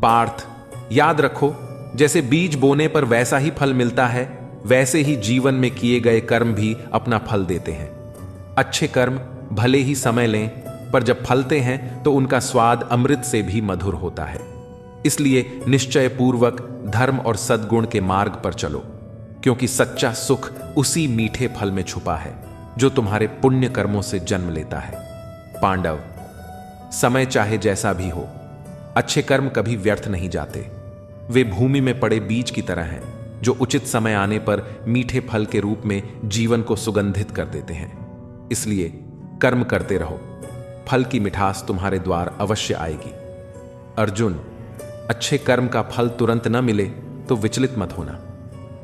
पार्थ, याद रखो, जैसे बीज बोने पर वैसा ही फल मिलता है, वैसे ही जीवन में किए गए कर्म भी अपना फल देते हैं। अच्छे कर्म भले ही समय लें, पर जब फलते हैं तो उनका स्वाद अमृत से भी मधुर होता है। इसलिए निश्चय पूर्वक धर्म और सद्गुण के मार्ग पर चलो, क्योंकि सच्चा सुख उसी मीठे फल में छुपा है जो तुम्हारे पुण्य कर्मों से जन्म लेता है। पांडव, समय चाहे जैसा भी हो, अच्छे कर्म कभी व्यर्थ नहीं जाते। वे भूमि में पड़े बीज की तरह हैं, जो उचित समय आने पर मीठे फल के रूप में जीवन को सुगंधित कर देते हैं। इसलिए कर्म करते रहो, फल की मिठास तुम्हारे द्वार अवश्य आएगी। अर्जुन, अच्छे कर्म का फल तुरंत न मिले तो विचलित मत होना।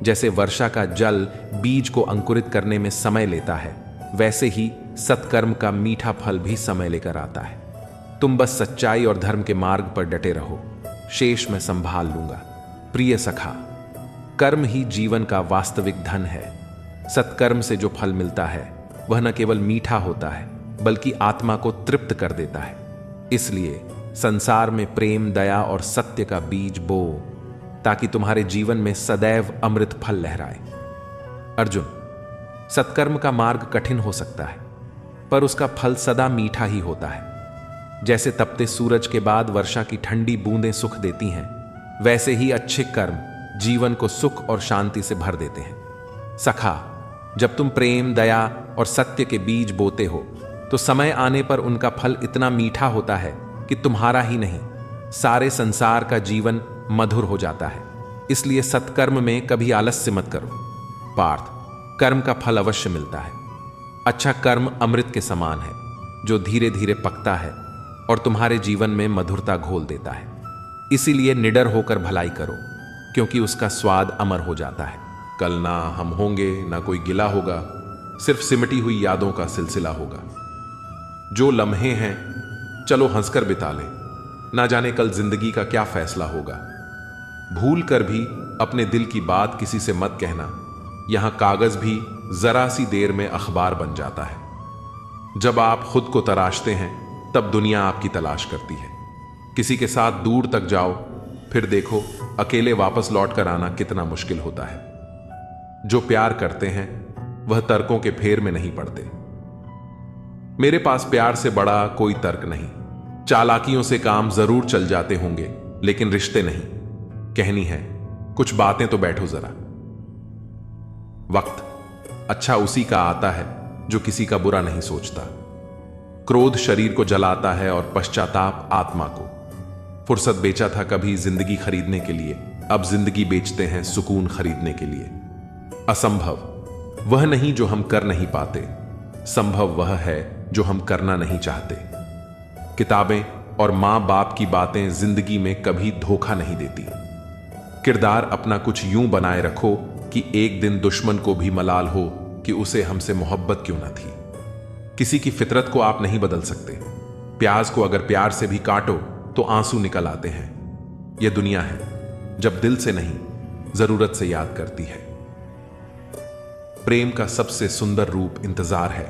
जैसे वर्षा का जल बीज को अंकुरित करने में समय लेता है, वैसे ही सत्कर्म का मीठा फल भी समय लेकर आता है। तुम बस सच्चाई और धर्म के मार्ग पर डटे रहो, शेष मैं संभाल लूंगा। प्रिय सखा, कर्म ही जीवन का वास्तविक धन है। सत्कर्म से जो फल मिलता है वह न केवल मीठा होता है, बल्कि आत्मा को तृप्त कर देता है। इसलिए संसार में प्रेम, दया और सत्य का बीज बो, ताकि तुम्हारे जीवन में सदैव अमृत फल लहराए। अर्जुन, सत्कर्म का मार्ग कठिन हो सकता है, पर उसका फल सदा मीठा ही होता है। जैसे तपते सूरज के बाद वर्षा की ठंडी बूंदें सुख देती हैं, वैसे ही अच्छे कर्म जीवन को सुख और शांति से भर देते हैं। सखा, जब तुम प्रेम, दया और सत्य के बीज बोते हो, तो समय आने पर उनका फल इतना मीठा होता है कि तुम्हारा ही नहीं, सारे संसार का जीवन मधुर हो जाता है। इसलिए सत्कर्म में कभी आलस्य मत करो। पार्थ, कर्म का फल अवश्य मिलता है। अच्छा कर्म अमृत के समान है, जो धीरे धीरे पकता है और तुम्हारे जीवन में मधुरता घोल देता है। इसीलिए निडर होकर भलाई करो, क्योंकि उसका स्वाद अमर हो जाता है। कल ना हम होंगे, ना कोई गिला होगा, सिर्फ सिमटी हुई यादों का सिलसिला होगा। जो लम्हे हैं चलो हंसकर बिता लें, ना जाने कल जिंदगी का क्या फैसला होगा। भूल कर भी अपने दिल की बात किसी से मत कहना, यहां कागज भी जरा सी देर में अखबार बन जाता है। जब आप खुद को तराशते हैं, तब दुनिया आपकी तलाश करती है। किसी के साथ दूर तक जाओ, फिर देखो अकेले वापस लौट कर आना कितना मुश्किल होता है। जो प्यार करते हैं वह तर्कों के फेर में नहीं पड़ते। मेरे पास प्यार से बड़ा कोई तर्क नहीं। चालाकियों से काम जरूर चल जाते होंगे, लेकिन रिश्ते नहीं। कहनी है कुछ बातें तो बैठो जरा। वक्त अच्छा उसी का आता है जो किसी का बुरा नहीं सोचता। क्रोध शरीर को जलाता है और पश्चाताप आत्मा को। फुर्सत बेचा था कभी जिंदगी खरीदने के लिए, अब जिंदगी बेचते हैं सुकून खरीदने के लिए। असंभव वह नहीं जो हम कर नहीं पाते, संभव वह है जो हम करना नहीं चाहते। किताबें और मां बाप की बातें जिंदगी में कभी धोखा नहीं देती। किरदार अपना कुछ यूं बनाए रखो कि एक दिन दुश्मन को भी मलाल हो कि उसे हमसे मोहब्बत क्यों ना थी। किसी की फितरत को आप नहीं बदल सकते। प्याज को अगर प्यार से भी काटो तो आंसू निकल आते हैं। यह दुनिया है, जब दिल से नहीं जरूरत से याद करती है। प्रेम का सबसे सुंदर रूप इंतजार है।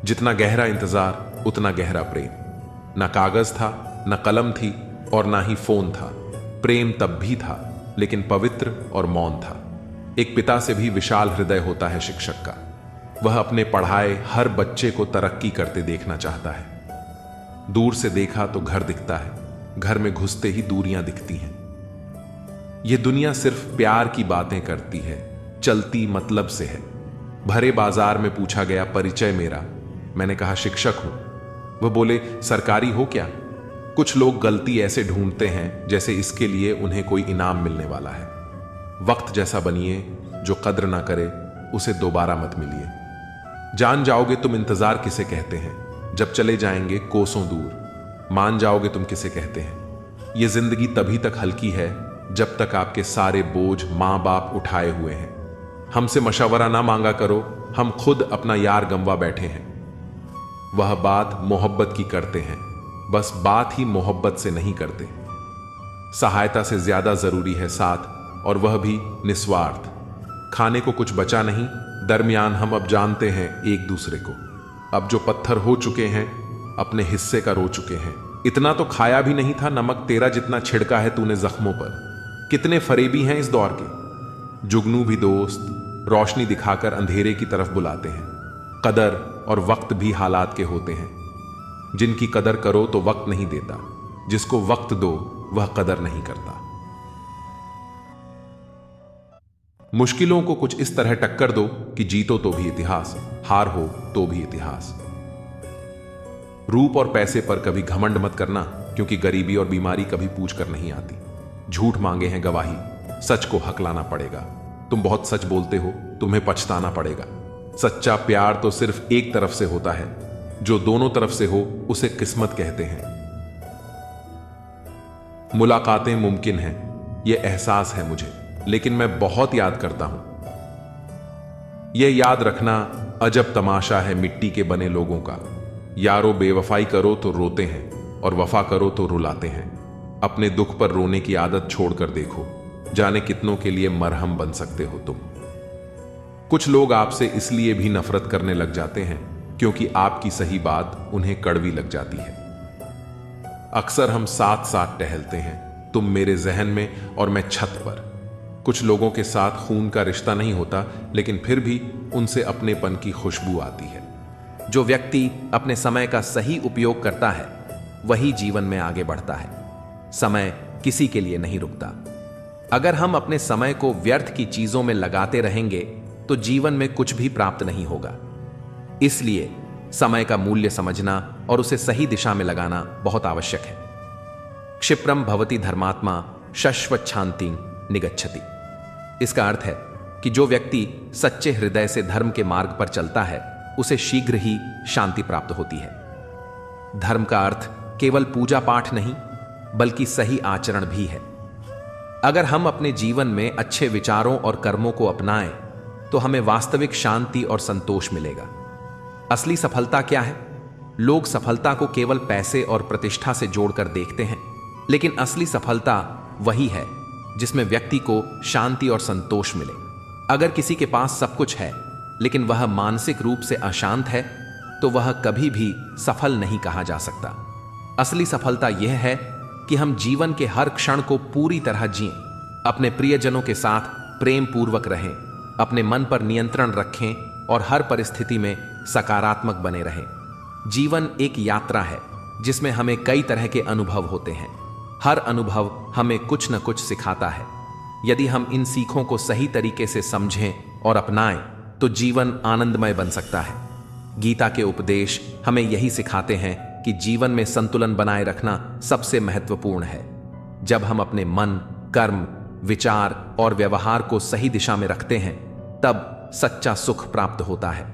जितना गहरा इंतजार उतना गहरा प्रेम। ना कागज था, ना कलम थी और ना ही फोन था। प्रेम तब भी था, लेकिन पवित्र और मौन था। एक पिता से भी विशाल हृदय होता है शिक्षक का। वह अपने पढ़ाए हर बच्चे को तरक्की करते देखना चाहता है। दूर से देखा तो घर दिखता है, घर में घुसते ही दूरियां दिखती हैं। यह दुनिया सिर्फ प्यार की बातें करती है, चलती मतलब से है। भरे बाजार में पूछा गया परिचय मेरा, मैंने कहा शिक्षक हूं। वह बोले सरकारी हो क्या? कुछ लोग गलती ऐसे ढूंढते हैं जैसे इसके लिए उन्हें कोई इनाम मिलने वाला है। वक्त जैसा बनिए, जो कद्र ना करे उसे दोबारा मत मिलिए। जान जाओगे तुम इंतजार किसे कहते हैं, जब चले जाएंगे कोसों दूर। मान जाओगे तुम किसे कहते हैं। यह जिंदगी तभी तक हल्की है जब तक आपके सारे बोझ मां बाप उठाए हुए हैं। हमसे मशवरा ना मांगा करो, हम खुद अपना यार गंवा बैठे हैं। वह बात मोहब्बत की करते हैं, बस बात ही मोहब्बत से नहीं करते। सहायता से ज्यादा जरूरी है साथ, और वह भी निस्वार्थ। खाने को कुछ बचा नहीं, दरमियान हम अब जानते हैं एक दूसरे को। अब जो पत्थर हो चुके हैं, अपने हिस्से का रो चुके हैं। इतना तो खाया भी नहीं था, नमक तेरा जितना छिड़का है तूने जख्मों पर। कितने फरेबी हैं इस दौर के। जुगनू भी दोस्त रोशनी दिखाकर अंधेरे की तरफ बुलाते हैं। कदर और वक्त भी हालात के होते हैं। जिनकी कदर करो तो वक्त नहीं देता, जिसको वक्त दो वह कदर नहीं करता। मुश्किलों को कुछ इस तरह टक्कर दो कि जीतो तो भी इतिहास, हार हो तो भी इतिहास। रूप और पैसे पर कभी घमंड मत करना, क्योंकि गरीबी और बीमारी कभी पूछ कर नहीं आती। झूठ मांगे हैं गवाही, सच को हक लाना पड़ेगा। तुम बहुत सच बोलते हो, तुम्हें पछताना पड़ेगा। सच्चा प्यार तो सिर्फ एक तरफ से होता है, जो दोनों तरफ से हो उसे किस्मत कहते हैं। मुलाकातें मुमकिन हैं, यह एहसास है मुझे, लेकिन मैं बहुत याद करता हूं। यह याद रखना अजब तमाशा है मिट्टी के बने लोगों का। यारो बेवफाई करो तो रोते हैं और वफा करो तो रुलाते हैं। अपने दुख पर रोने की आदत छोड़कर देखो, जाने कितनों के लिए मरहम बन सकते हो तुम। कुछ लोग आपसे इसलिए भी नफरत करने लग जाते हैं क्योंकि आपकी सही बात उन्हें कड़वी लग जाती है। अक्सर हम साथ साथ टहलते हैं, तुम मेरे जहन में और मैं छत पर। कुछ लोगों के साथ खून का रिश्ता नहीं होता, लेकिन फिर भी उनसे अपनेपन की खुशबू आती है। जो व्यक्ति अपने समय का सही उपयोग करता है वही जीवन में आगे बढ़ता है। समय किसी के लिए नहीं रुकता। अगर हम अपने समय को व्यर्थ की चीजों में लगाते रहेंगे तो जीवन में कुछ भी प्राप्त नहीं होगा। इसलिए समय का मूल्य समझना और उसे सही दिशा में लगाना बहुत आवश्यक है। क्षिप्रम भवति धर्मात्मा शश्वत शांति निगच्छति। इसका अर्थ है कि जो व्यक्ति सच्चे हृदय से धर्म के मार्ग पर चलता है उसे शीघ्र ही शांति प्राप्त होती है। धर्म का अर्थ केवल पूजा पाठ नहीं, बल्कि सही आचरण भी है। अगर हम अपने जीवन में अच्छे विचारों और कर्मों को अपनाएं तो हमें वास्तविक शांति और संतोष मिलेगा। असली सफलता क्या है? लोग सफलता को केवल पैसे और प्रतिष्ठा से जोड़कर देखते हैं, लेकिन असली सफलता वही है जिसमें व्यक्ति को शांति और संतोष मिले। अगर किसी के पास सब कुछ है लेकिन वह मानसिक रूप से अशांत है तो वह कभी भी सफल नहीं कहा जा सकता। असली सफलता यह है कि हम जीवन के हर क्षण को पूरी तरह जिएं, अपने प्रियजनों के साथ प्रेम पूर्वक रहें, अपने मन पर नियंत्रण रखें और हर परिस्थिति में सकारात्मक बने रहें। जीवन एक यात्रा है जिसमें हमें कई तरह के अनुभव होते हैं। हर अनुभव हमें कुछ न कुछ सिखाता है। यदि हम इन सीखों को सही तरीके से समझें और अपनाएं तो जीवन आनंदमय बन सकता है। गीता के उपदेश हमें यही सिखाते हैं कि जीवन में संतुलन बनाए रखना सबसे महत्वपूर्ण है। जब हम अपने मन, कर्म, विचार और व्यवहार को सही दिशा में रखते हैं तब सच्चा सुख प्राप्त होता है।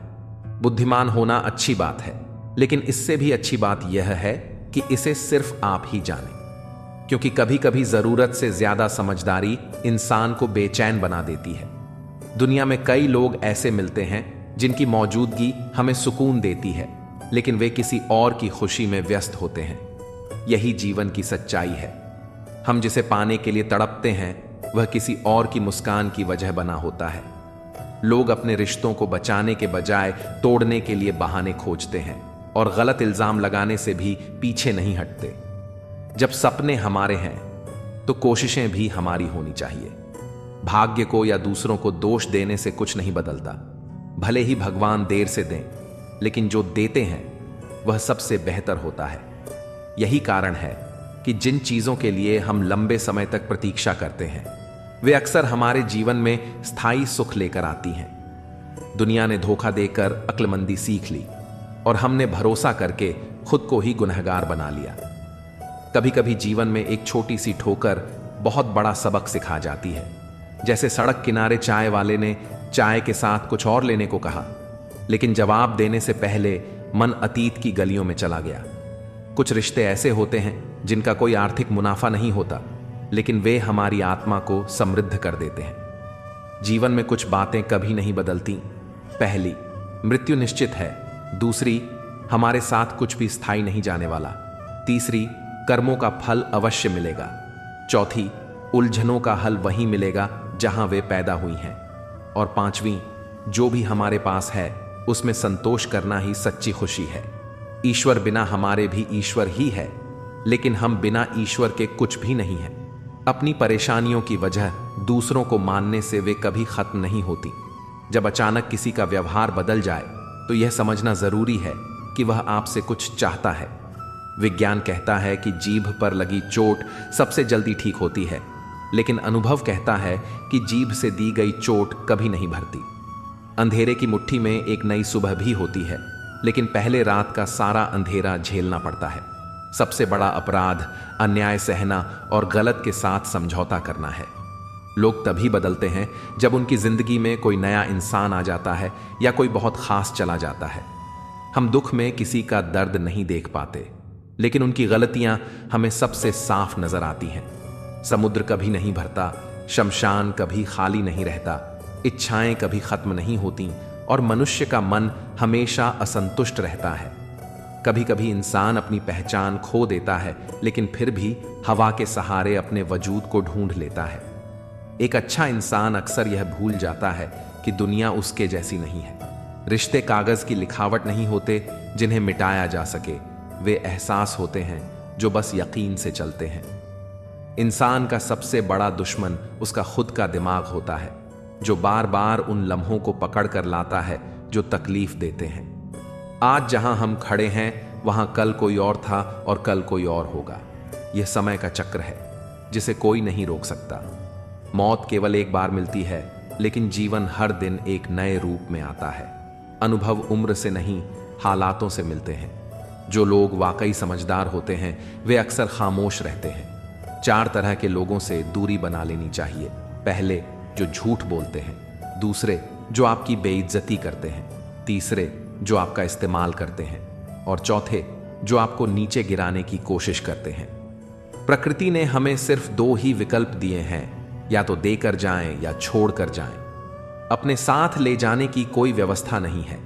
बुद्धिमान होना अच्छी बात है, लेकिन इससे भी अच्छी बात यह है कि इसे सिर्फ आप ही जानें, क्योंकि कभी कभी जरूरत से ज्यादा समझदारी इंसान को बेचैन बना देती है। दुनिया में कई लोग ऐसे मिलते हैं जिनकी मौजूदगी हमें सुकून देती है, लेकिन वे किसी और की खुशी में व्यस्त होते हैं। यही जीवन की सच्चाई है। हम जिसे पाने के लिए तड़पते हैं वह किसी और की मुस्कान की वजह बना होता है। लोग अपने रिश्तों को बचाने के बजाय तोड़ने के लिए बहाने खोजते हैं और गलत इल्जाम लगाने से भी पीछे नहीं हटते। जब सपने हमारे हैं तो कोशिशें भी हमारी होनी चाहिए। भाग्य को या दूसरों को दोष देने से कुछ नहीं बदलता। भले ही भगवान देर से दें, लेकिन जो देते हैं वह सबसे बेहतर होता है। यही कारण है कि जिन चीजों के लिए हम लंबे समय तक प्रतीक्षा करते हैं वे अक्सर हमारे जीवन में स्थायी सुख लेकर आती हैं। दुनिया ने धोखा देकर अक्लमंदी सीख ली और हमने भरोसा करके खुद को ही गुनहगार बना लिया। कभी कभी जीवन में एक छोटी सी ठोकर बहुत बड़ा सबक सिखा जाती है। जैसे सड़क किनारे चाय वाले ने चाय के साथ कुछ और लेने को कहा, लेकिन जवाब देने से पहले मन अतीत की गलियों में चला गया। कुछ रिश्ते ऐसे होते हैं जिनका कोई आर्थिक मुनाफा नहीं होता, लेकिन वे हमारी आत्मा को समृद्ध कर देते हैं। जीवन में कुछ बातें कभी नहीं बदलती। पहली, मृत्यु निश्चित है। दूसरी, हमारे साथ कुछ भी स्थायी नहीं जाने वाला। तीसरी, कर्मों का फल अवश्य मिलेगा। चौथी, उलझनों का हल वहीं मिलेगा जहां वे पैदा हुई हैं। और पांचवी, जो भी हमारे पास है उसमें संतोष करना ही सच्ची खुशी है। ईश्वर बिना हमारे भी ईश्वर ही है। लेकिन हम बिना ईश्वर के कुछ भी नहीं हैं। अपनी परेशानियों की वजह दूसरों को मानने से वे कभी खत्म नहीं होती। जब अचानक किसी का व्यवहार बदल जाए तो यह समझना जरूरी है कि वह आपसे कुछ चाहता है। विज्ञान कहता है कि जीभ पर लगी चोट सबसे जल्दी ठीक होती है, लेकिन अनुभव कहता है कि जीभ से दी गई चोट कभी नहीं भरती। अंधेरे की मुट्ठी में एक नई सुबह भी होती है, लेकिन पहले रात का सारा अंधेरा झेलना पड़ता है। सबसे बड़ा अपराध अन्याय सहना और गलत के साथ समझौता करना है। लोग तभी बदलते हैं जब उनकी जिंदगी में कोई नया इंसान आ जाता है या कोई बहुत खास चला जाता है। हम दुख में किसी का दर्द नहीं देख पाते, लेकिन उनकी गलतियां हमें सबसे साफ नजर आती हैं। समुद्र कभी नहीं भरता, शमशान कभी खाली नहीं रहता, इच्छाएं कभी खत्म नहीं होती और मनुष्य का मन हमेशा असंतुष्ट रहता है। कभी कभी इंसान अपनी पहचान खो देता है, लेकिन फिर भी हवा के सहारे अपने वजूद को ढूंढ लेता है। एक अच्छा इंसान अक्सर यह भूल जाता है कि दुनिया उसके जैसी नहीं है। रिश्ते कागज की लिखावट नहीं होते जिन्हें मिटाया जा सके, वे एहसास होते हैं जो बस यकीन से चलते हैं। इंसान का सबसे बड़ा दुश्मन उसका खुद का दिमाग होता है, जो बार बार उन लम्हों को पकड़ कर लाता है जो तकलीफ देते हैं। आज जहां हम खड़े हैं वहां कल कोई और था और कल कोई और होगा। यह समय का चक्र है जिसे कोई नहीं रोक सकता। मौत केवल एक बार मिलती है, लेकिन जीवन हर दिन एक नए रूप में आता है। अनुभव उम्र से नहीं, हालातों से मिलते हैं। जो लोग वाकई समझदार होते हैं वे अक्सर खामोश रहते हैं। 4 तरह के लोगों से दूरी बना लेनी चाहिए। पहले, जो झूठ बोलते हैं। दूसरे, जो आपकी बेइज्जती करते हैं। तीसरे, जो आपका इस्तेमाल करते हैं। और चौथे, जो आपको नीचे गिराने की कोशिश करते हैं। प्रकृति ने हमें सिर्फ 2 ही विकल्प दिए हैं, या तो देकर जाएं या छोड़ कर जाएं। अपने साथ ले जाने की कोई व्यवस्था नहीं है।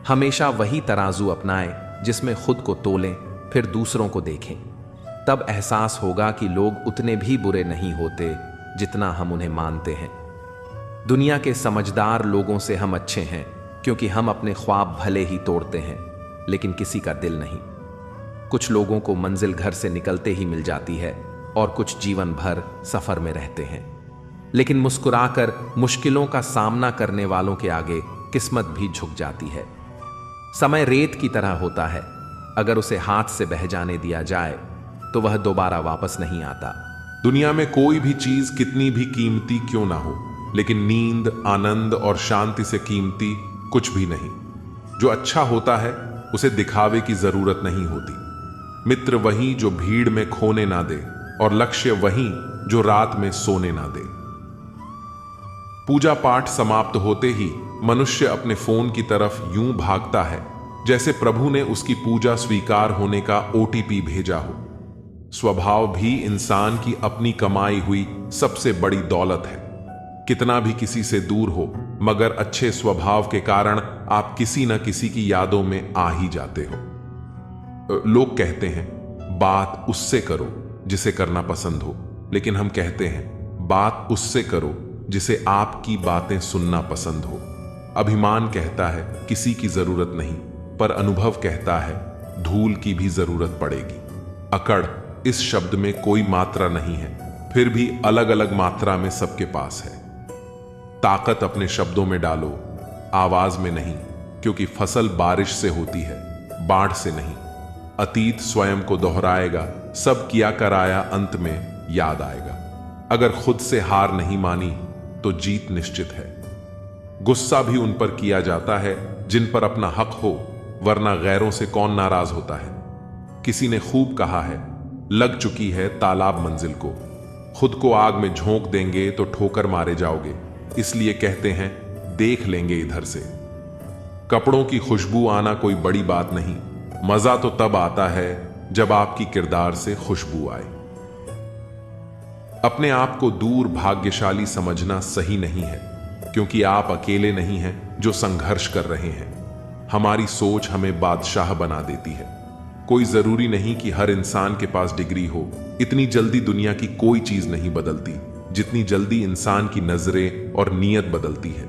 हमेशा वही तराजू अपनाएं जिसमें खुद को तोलें, फिर दूसरों को देखें। तब एहसास होगा कि लोग उतने भी बुरे नहीं होते जितना हम उन्हें मानते हैं। दुनिया के समझदार लोगों से हम अच्छे हैं, क्योंकि हम अपने ख्वाब भले ही तोड़ते हैं, लेकिन किसी का दिल नहीं। कुछ लोगों को मंजिल घर से निकलते ही मिल जाती है और कुछ जीवन भर सफर में रहते हैं। लेकिन मुस्कुराकर मुश्किलों का सामना करने वालों के आगे किस्मत भी झुक जाती है। समय रेत की तरह होता है, अगर उसे हाथ से बह जाने दिया जाए तो वह दोबारा वापस नहीं आता। दुनिया में कोई भी चीज कितनी भी कीमती क्यों ना हो, लेकिन नींद, आनंद और शांति से कीमती कुछ भी नहीं। जो अच्छा होता है उसे दिखावे की जरूरत नहीं होती। मित्र वही जो भीड़ में खोने ना दे, और लक्ष्य वही जो रात में सोने ना दे। पूजा पाठ समाप्त होते ही मनुष्य अपने फोन की तरफ यूं भागता है जैसे प्रभु ने उसकी पूजा स्वीकार होने का OTP भेजा हो। स्वभाव भी इंसान की अपनी कमाई हुई सबसे बड़ी दौलत है। कितना भी किसी से दूर हो, मगर अच्छे स्वभाव के कारण आप किसी न किसी की यादों में आ ही जाते हो। लोग कहते हैं बात उससे करो जिसे करना पसंद हो, लेकिन हम कहते हैं बात उससे करो जिसे आपकी बातें सुनना पसंद हो। अभिमान कहता है किसी की जरूरत नहीं, पर अनुभव कहता है धूल की भी जरूरत पड़ेगी। अकड़ इस शब्द में कोई मात्रा नहीं है, फिर भी अलग अलग मात्रा में सबके पास है। ताकत अपने शब्दों में डालो, आवाज में नहीं, क्योंकि फसल बारिश से होती है, बाढ़ से नहीं। अतीत स्वयं को दोहराएगा, सब किया कराया अंत में याद आएगा। अगर खुद से हार नहीं मानी तो जीत निश्चित है। गुस्सा भी उन पर किया जाता है जिन पर अपना हक हो, वरना गैरों से कौन नाराज होता है। किसी ने खूब कहा है, लग चुकी है तालाब मंजिल को, खुद को आग में झोंक देंगे तो ठोकर मारे जाओगे, इसलिए कहते हैं देख लेंगे इधर से। कपड़ों की खुशबू आना कोई बड़ी बात नहीं, मजा तो तब आता है जब आपकी किरदार से खुशबू आए। अपने आप को दूर भाग्यशाली समझना सही नहीं है, क्योंकि आप अकेले नहीं हैं जो संघर्ष कर रहे हैं। हमारी सोच हमें बादशाह बना देती है। कोई जरूरी नहीं कि हर इंसान के पास डिग्री हो। इतनी जल्दी दुनिया की कोई चीज नहीं बदलती जितनी जल्दी इंसान की नजरें और नीयत बदलती है।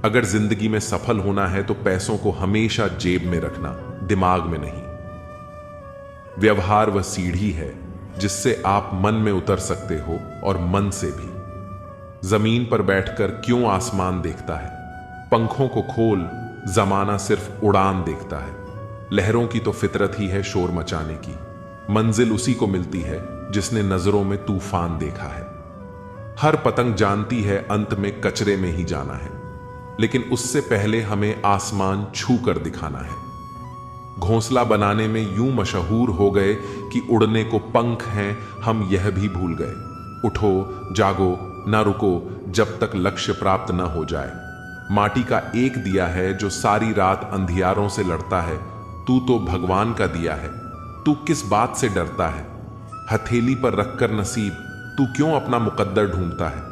अगर जिंदगी में सफल होना है तो पैसों को हमेशा जेब में रखना, दिमाग में नहीं। व्यवहार वह सीढ़ी है जिससे आप मन में उतर सकते हो और मन से भी। जमीन पर बैठकर क्यों आसमान देखता है? पंखों को खोल, जमाना सिर्फ उड़ान देखता है। लहरों की तो फितरत ही है शोर मचाने की। मंजिल उसी को मिलती है जिसने नजरों में तूफान देखा है। हर पतंग जानती है अंत में कचरे में ही जाना है, लेकिन उससे पहले हमें आसमान छू कर दिखाना है। घोंसला बनाने में यूं मशहूर हो गए कि उड़ने को पंख हैं, हम यह भी भूल गए। उठो, जागो, ना रुको जब तक लक्ष्य प्राप्त न हो जाए। माटी का एक दिया है जो सारी रात अंधियारों से लड़ता है। तू तो भगवान का दिया है, तू किस बात से डरता है? हथेली पर रखकर नसीब, तू क्यों अपना मुकद्दर ढूंढता है?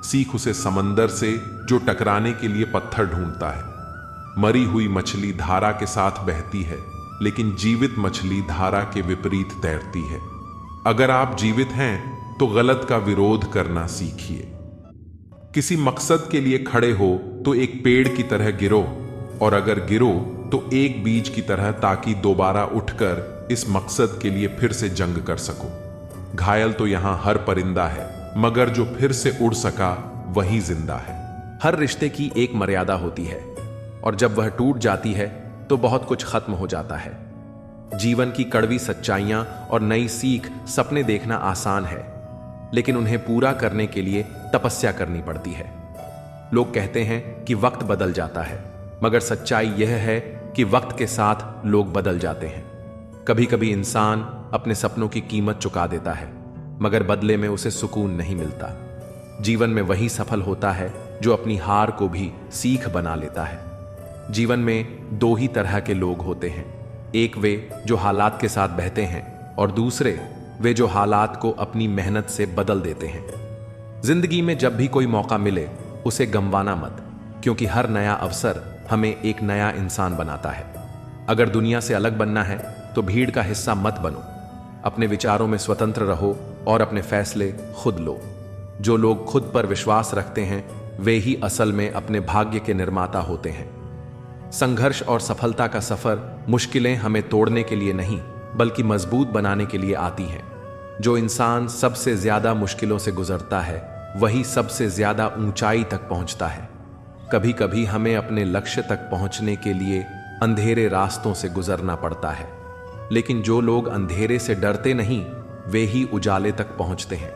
सीख उसे समंदर से जो टकराने के लिए पत्थर ढूंढता है। मरी हुई मछली धारा के साथ बहती है, लेकिन जीवित मछली धारा के विपरीत तैरती है। अगर आप जीवित हैं तो गलत का विरोध करना सीखिए। किसी मकसद के लिए खड़े हो तो एक पेड़ की तरह गिरो, और अगर गिरो तो एक बीज की तरह, ताकि दोबारा उठकर इस मकसद के लिए फिर से जंग कर सको। घायल तो यहां हर परिंदा है, मगर जो फिर से उड़ सका वही जिंदा है। हर रिश्ते की एक मर्यादा होती है, और जब वह टूट जाती है तो बहुत कुछ खत्म हो जाता है। जीवन की कड़वी सच्चाइयां और नई सीख सपने देखना आसान है, लेकिन उन्हें पूरा करने के लिए तपस्या करनी पड़ती है। लोग कहते हैं कि वक्त बदल जाता है, मगर सच्चाई यह है कि वक्त के साथ लोग बदल जाते हैं। कभी कभी इंसान अपने सपनों की कीमत चुका देता है, मगर बदले में उसे सुकून नहीं मिलता। जीवन में वही सफल होता है जो अपनी हार को भी सीख बना लेता है। जीवन में दो ही तरह के लोग होते हैं, एक वे जो हालात के साथ बहते हैं, और दूसरे वे जो हालात को अपनी मेहनत से बदल देते हैं। जिंदगी में जब भी कोई मौका मिले उसे गंवाना मत, क्योंकि हर नया अवसर हमें एक नया इंसान बनाता है। अगर दुनिया से अलग बनना है तो भीड़ का हिस्सा मत बनो। अपने विचारों में स्वतंत्र रहो और अपने फैसले खुद लो। जो लोग खुद पर विश्वास रखते हैं वे ही असल में अपने भाग्य के निर्माता होते हैं। संघर्ष और सफलता का सफर मुश्किलें हमें तोड़ने के लिए नहीं, बल्कि मजबूत बनाने के लिए आती हैं। जो इंसान सबसे ज्यादा मुश्किलों से गुजरता है वही सबसे ज्यादा ऊंचाई तक पहुंचता है। कभी कभी हमें अपने लक्ष्य तक पहुंचने के लिए अंधेरे रास्तों से गुजरना पड़ता है, लेकिन जो लोग अंधेरे से डरते नहीं वे ही उजाले तक पहुंचते हैं।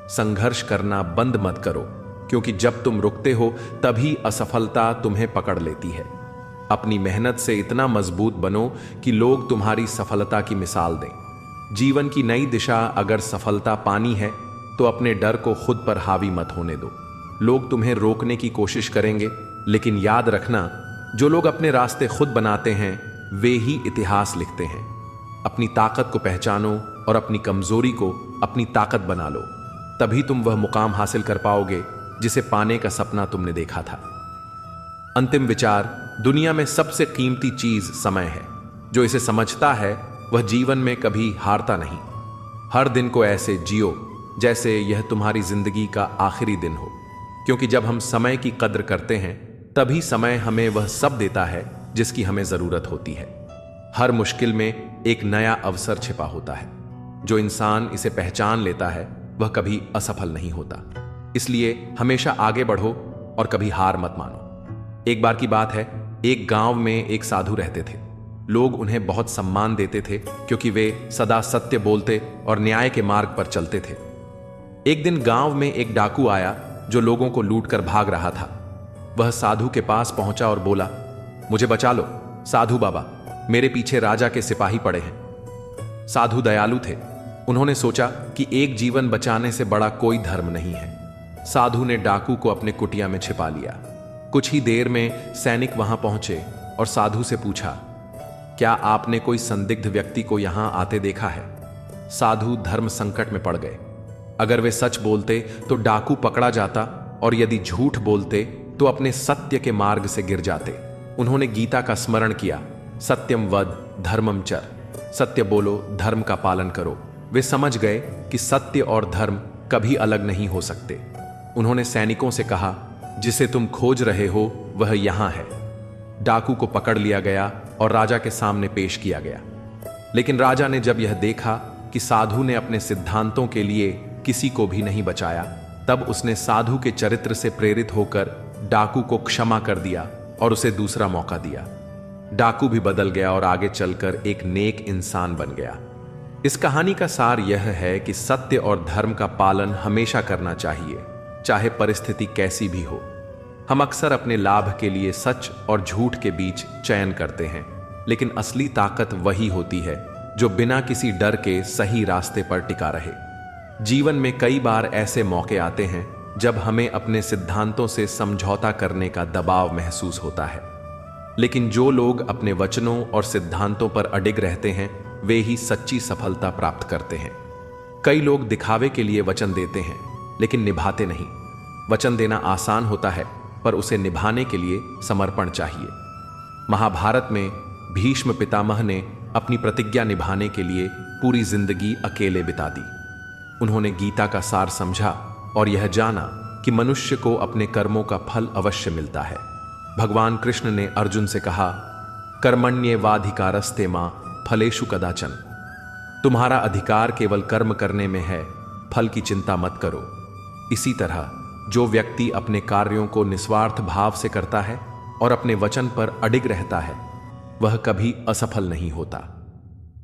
संघर्ष करना बंद मत करो, क्योंकि जब तुम रुकते हो तभी असफलता तुम्हें पकड़ लेती है। अपनी मेहनत से इतना मजबूत बनो कि लोग तुम्हारी सफलता की मिसाल दें। जीवन की नई दिशा अगर सफलता पानी है तो अपने डर को खुद पर हावी मत होने दो। लोग तुम्हें रोकने की कोशिश करेंगे, लेकिन याद रखना, जो लोग अपने रास्ते खुद बनाते हैं वे ही इतिहास लिखते हैं। अपनी ताकत को पहचानो और अपनी कमजोरी को अपनी ताकत बना लो, तभी तुम वह मुकाम हासिल कर पाओगे जिसे पाने का सपना तुमने देखा था। अंतिम विचार, दुनिया में सबसे कीमती चीज समय है। जो इसे समझता है वह जीवन में कभी हारता नहीं। हर दिन को ऐसे जियो जैसे यह तुम्हारी जिंदगी का आखिरी दिन हो, क्योंकि जब हम समय की कद्र करते हैं तभी समय हमें वह सब देता है जिसकी हमें जरूरत होती है। हर मुश्किल में एक नया अवसर छिपा होता है। जो इंसान इसे पहचान लेता है वह कभी असफल नहीं होता। इसलिए हमेशा आगे बढ़ो और कभी हार मत मानो। एक बार की बात है, एक गांव में एक साधु रहते थे। लोग उन्हें बहुत सम्मान देते थे क्योंकि वे सदा सत्य बोलते और न्याय के मार्ग पर चलते थे। एक दिन गांव में एक डाकू आया जो लोगों को लूटकर भाग रहा था। वह साधु के पास पहुंचा और बोला, मुझे बचा लो साधु बाबा, मेरे पीछे राजा के सिपाही पड़े हैं। साधु दयालु थे। उन्होंने सोचा कि एक जीवन बचाने से बड़ा कोई धर्म नहीं है। साधु ने डाकू को अपने कुटिया में छिपा लिया। कुछ ही देर में सैनिक वहां पहुंचे और साधु से पूछा, क्या आपने कोई संदिग्ध व्यक्ति को यहां आते देखा है? साधु धर्म संकट में पड़ गए। अगर वे सच बोलते तो डाकू पकड़ा जाता, और यदि झूठ बोलते तो अपने सत्य के मार्ग से गिर जाते। उन्होंने गीता का स्मरण किया, सत्यम वद धर्मम चर, सत्य बोलो, धर्म का पालन करो। वे समझ गए कि सत्य और धर्म कभी अलग नहीं हो सकते। उन्होंने सैनिकों से कहा, जिसे तुम खोज रहे हो वह यहां है। डाकू को पकड़ लिया गया और राजा के सामने पेश किया गया। लेकिन राजा ने जब यह देखा कि साधु ने अपने सिद्धांतों के लिए किसी को भी नहीं बचाया, तब उसने साधु के चरित्र से प्रेरित होकर डाकू को क्षमा कर दिया और उसे दूसरा मौका दिया। डाकू भी बदल गया और आगे चलकर एक नेक इंसान बन गया। इस कहानी का सार यह है कि सत्य और धर्म का पालन हमेशा करना चाहिए, चाहे परिस्थिति कैसी भी हो। हम अक्सर अपने लाभ के लिए सच और झूठ के बीच चयन करते हैं, लेकिन असली ताकत वही होती है जो बिना किसी डर के सही रास्ते पर टिका रहे। जीवन में कई बार ऐसे मौके आते हैं जब हमें अपने सिद्धांतों से समझौता करने का दबाव महसूस होता है, लेकिन जो लोग अपने वचनों और सिद्धांतों पर अडिग रहते हैं वे ही सच्ची सफलता प्राप्त करते हैं। कई लोग दिखावे के लिए वचन देते हैं लेकिन निभाते नहीं। वचन देना आसान होता है, पर उसे निभाने के लिए समर्पण चाहिए। महाभारत में भीष्म पितामह ने अपनी प्रतिज्ञा निभाने के लिए पूरी जिंदगी अकेले बिता दी। उन्होंने गीता का सार समझा और यह जाना कि मनुष्य को अपने कर्मों का फल अवश्य मिलता है। भगवान कृष्ण ने अर्जुन से कहा, कर्मण्येवाधिकारस्ते मां फलेषु कदाचन। तुम्हारा अधिकार केवल कर्म करने में है, फल की चिंता मत करो। इसी तरह जो व्यक्ति अपने कार्यों को निस्वार्थ भाव से करता है और अपने वचन पर अडिग रहता है, वह कभी असफल नहीं होता।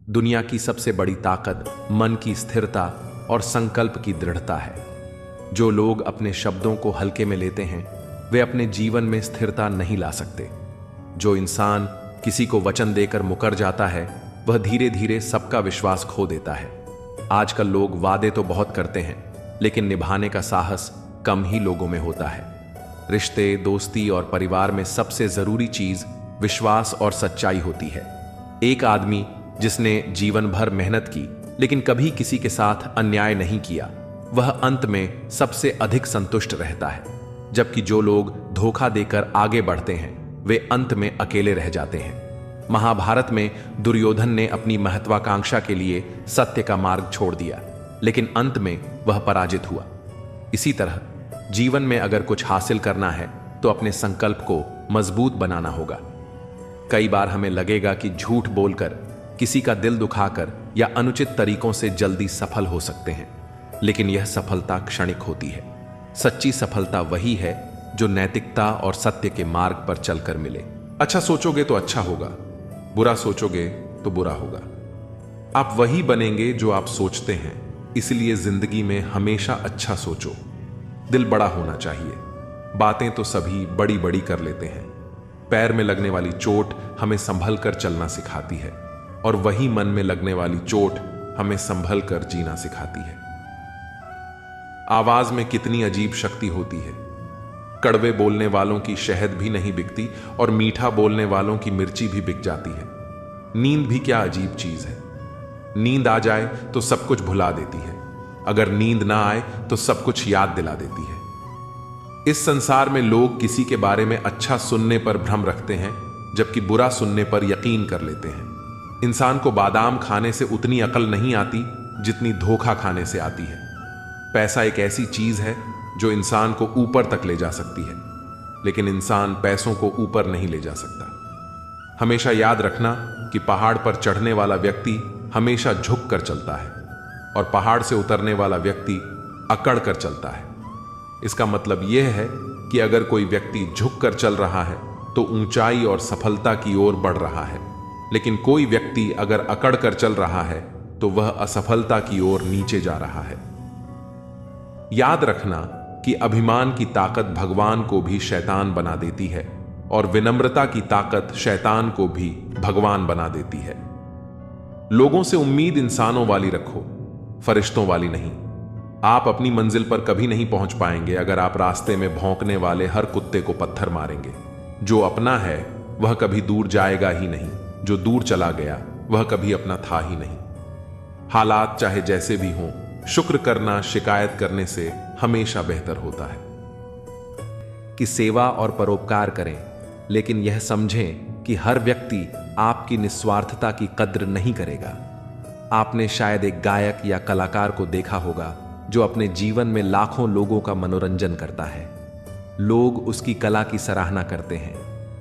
दुनिया की सबसे बड़ी ताकत मन की स्थिरता और संकल्प की दृढ़ता है। जो लोग अपने शब्दों को हल्के में लेते हैं वे अपने जीवन में स्थिरता नहीं ला सकते। जो इंसान किसी को वचन देकर मुकर जाता है वह धीरे धीरे सबका विश्वास खो देता है। आजकल लोग वादे तो बहुत करते हैं लेकिन निभाने का साहस कम ही लोगों में होता है। रिश्ते, दोस्ती और परिवार में सबसे जरूरी चीज विश्वास और सच्चाई होती है। एक आदमी जिसने जीवन भर मेहनत की लेकिन कभी किसी के साथ अन्याय नहीं किया, वह अंत में सबसे अधिक संतुष्ट रहता है, जबकि जो लोग धोखा देकर आगे बढ़ते हैं वे अंत में अकेले रह जाते हैं। महाभारत में दुर्योधन ने अपनी महत्वाकांक्षा के लिए सत्य का मार्ग छोड़ दिया, लेकिन अंत में वह पराजित हुआ। इसी तरह जीवन में अगर कुछ हासिल करना है तो अपने संकल्प को मजबूत बनाना होगा। कई बार हमें लगेगा कि झूठ बोलकर, किसी का दिल दुखाकर या अनुचित तरीकों से जल्दी सफल हो सकते हैं, लेकिन यह सफलता क्षणिक होती है। सच्ची सफलता वही है जो नैतिकता और सत्य के मार्ग पर चलकर मिले। अच्छा सोचोगे तो अच्छा होगा, बुरा सोचोगे तो बुरा होगा। आप वही बनेंगे जो आप सोचते हैं, इसलिए जिंदगी में हमेशा अच्छा सोचो। दिल बड़ा होना चाहिए। बातें तो सभी बड़ी बड़ी कर लेते हैं। पैर में लगने वाली चोट हमें संभल कर चलना सिखाती है और वही मन में लगने वाली चोट हमें संभल कर जीना सिखाती है। आवाज में कितनी अजीब शक्ति होती है। कड़वे बोलने वालों की शहद भी नहीं बिकती और मीठा बोलने वालों की मिर्ची भी बिक जाती है। नींद भी क्या अजीब चीज है। नींद आ जाए तो सब कुछ भुला देती है, अगर नींद ना आए तो सब कुछ याद दिला देती है। इस संसार में लोग किसी के बारे में अच्छा सुनने पर भ्रम रखते हैं, जबकि बुरा सुनने पर यकीन कर लेते हैं। इंसान को बादाम खाने से उतनी अकल नहीं आती जितनी धोखा खाने से आती है। पैसा एक ऐसी चीज है जो इंसान को ऊपर तक ले जा सकती है, लेकिन इंसान पैसों को ऊपर नहीं ले जा सकता। हमेशा याद रखना कि पहाड़ पर चढ़ने वाला व्यक्ति हमेशा झुक कर चलता है और पहाड़ से उतरने वाला व्यक्ति अकड़ कर चलता है। इसका मतलब यह है कि अगर कोई व्यक्ति झुक कर चल रहा है तो ऊंचाई और सफलता की ओर बढ़ रहा है, लेकिन कोई व्यक्ति अगर अकड़ कर चल रहा है तो वह असफलता की ओर नीचे जा रहा है। याद रखना कि अभिमान की ताकत भगवान को भी शैतान बना देती है और विनम्रता की ताकत शैतान को भी भगवान बना देती है। लोगों से उम्मीद इंसानों वाली रखो, फरिश्तों वाली नहीं। आप अपनी मंजिल पर कभी नहीं पहुंच पाएंगे अगर आप रास्ते में भौंकने वाले हर कुत्ते को पत्थर मारेंगे। जो अपना है वह कभी दूर जाएगा ही नहीं, जो दूर चला गया वह कभी अपना था ही नहीं। हालात चाहे जैसे भी हों, शुक्र करना शिकायत करने से हमेशा बेहतर होता है। कि सेवा और परोपकार करें, लेकिन यह समझें कि हर व्यक्ति आपकी निस्वार्थता की कद्र नहीं करेगा। आपने शायद एक गायक या कलाकार को देखा होगा जो अपने जीवन में लाखों लोगों का मनोरंजन करता है। लोग उसकी कला की सराहना करते हैं,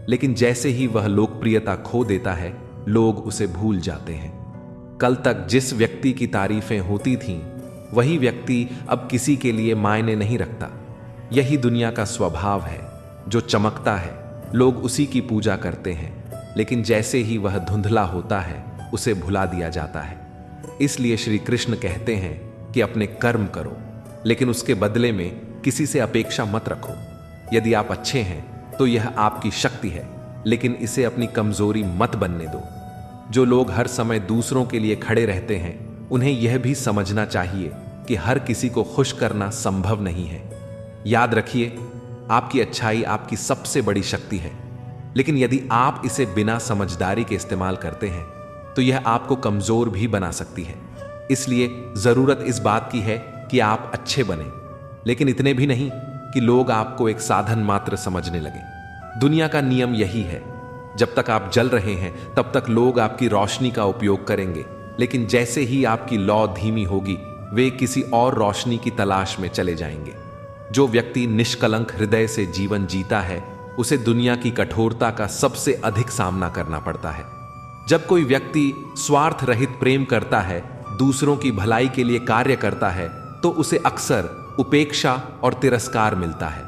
लेकिन जैसे ही वह लोकप्रियता खो देता है, लोग उसे भूल जाते हैं। कल तक जिस व्यक्ति की तारीफें होती थीं, वही व्यक्ति अब किसी के लिए मायने नहीं रखता। यही दुनिया का स्वभाव है। जो चमकता है लोग उसी की पूजा करते हैं, लेकिन जैसे ही वह धुंधला होता है उसे भुला दिया जाता है। इसलिए श्री कृष्ण कहते हैं कि अपने कर्म करो, लेकिन उसके बदले में किसी से अपेक्षा मत रखो। यदि आप अच्छे हैं तो यह आपकी शक्ति है, लेकिन इसे अपनी कमजोरी मत बनने दो। जो लोग हर समय दूसरों के लिए खड़े रहते हैं, उन्हें यह भी समझना चाहिए कि हर किसी को खुश करना संभव नहीं है। याद रखिए, आपकी अच्छाई आपकी सबसे बड़ी शक्ति है, लेकिन यदि आप इसे बिना समझदारी के इस्तेमाल करते हैं तो यह आपको कमजोर भी बना सकती है। इसलिए जरूरत इस बात की है कि आप अच्छे बने, लेकिन इतने भी नहीं कि लोग आपको एक साधन मात्र समझने लगे। दुनिया का नियम यही है, जब तक आप जल रहे हैं तब तक लोग आपकी रोशनी का उपयोग करेंगे, लेकिन जैसे ही आपकी लौ धीमी होगी वे किसी और रोशनी की तलाश में चले जाएंगे। जो व्यक्ति निष्कलंक हृदय से जीवन जीता है उसे दुनिया की कठोरता का सबसे अधिक सामना करना पड़ता है। जब कोई व्यक्ति स्वार्थ रहित प्रेम करता है, दूसरों की भलाई के लिए कार्य करता है, तो उसे अक्सर उपेक्षा और तिरस्कार मिलता है।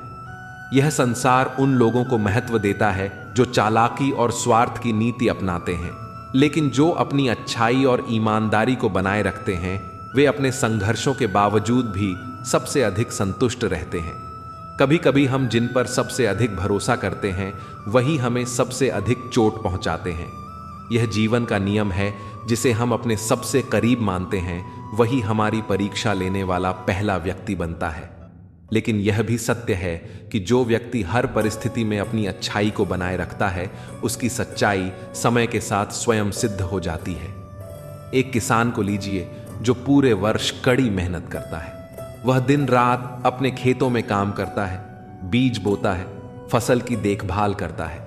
यह संसार उन लोगों को महत्व देता है जो चालाकी और स्वार्थ की नीति अपनाते हैं, लेकिन जो अपनी अच्छाई और ईमानदारी को बनाए रखते हैं वे अपने संघर्षों के बावजूद भी सबसे अधिक संतुष्ट रहते हैं। कभी कभी हम जिन पर सबसे अधिक भरोसा करते हैं वही हमें सबसे अधिक चोट पहुंचाते हैं। यह जीवन का नियम है, जिसे हम अपने सबसे करीब मानते हैं वही हमारी परीक्षा लेने वाला पहला व्यक्ति बनता है। लेकिन यह भी सत्य है कि जो व्यक्ति हर परिस्थिति में अपनी अच्छाई को बनाए रखता है उसकी सच्चाई समय के साथ स्वयं सिद्ध हो जाती है। एक किसान को लीजिए जो पूरे वर्ष कड़ी मेहनत करता है। वह दिन रात अपने खेतों में काम करता है, बीज बोता है, फसल की देखभाल करता है,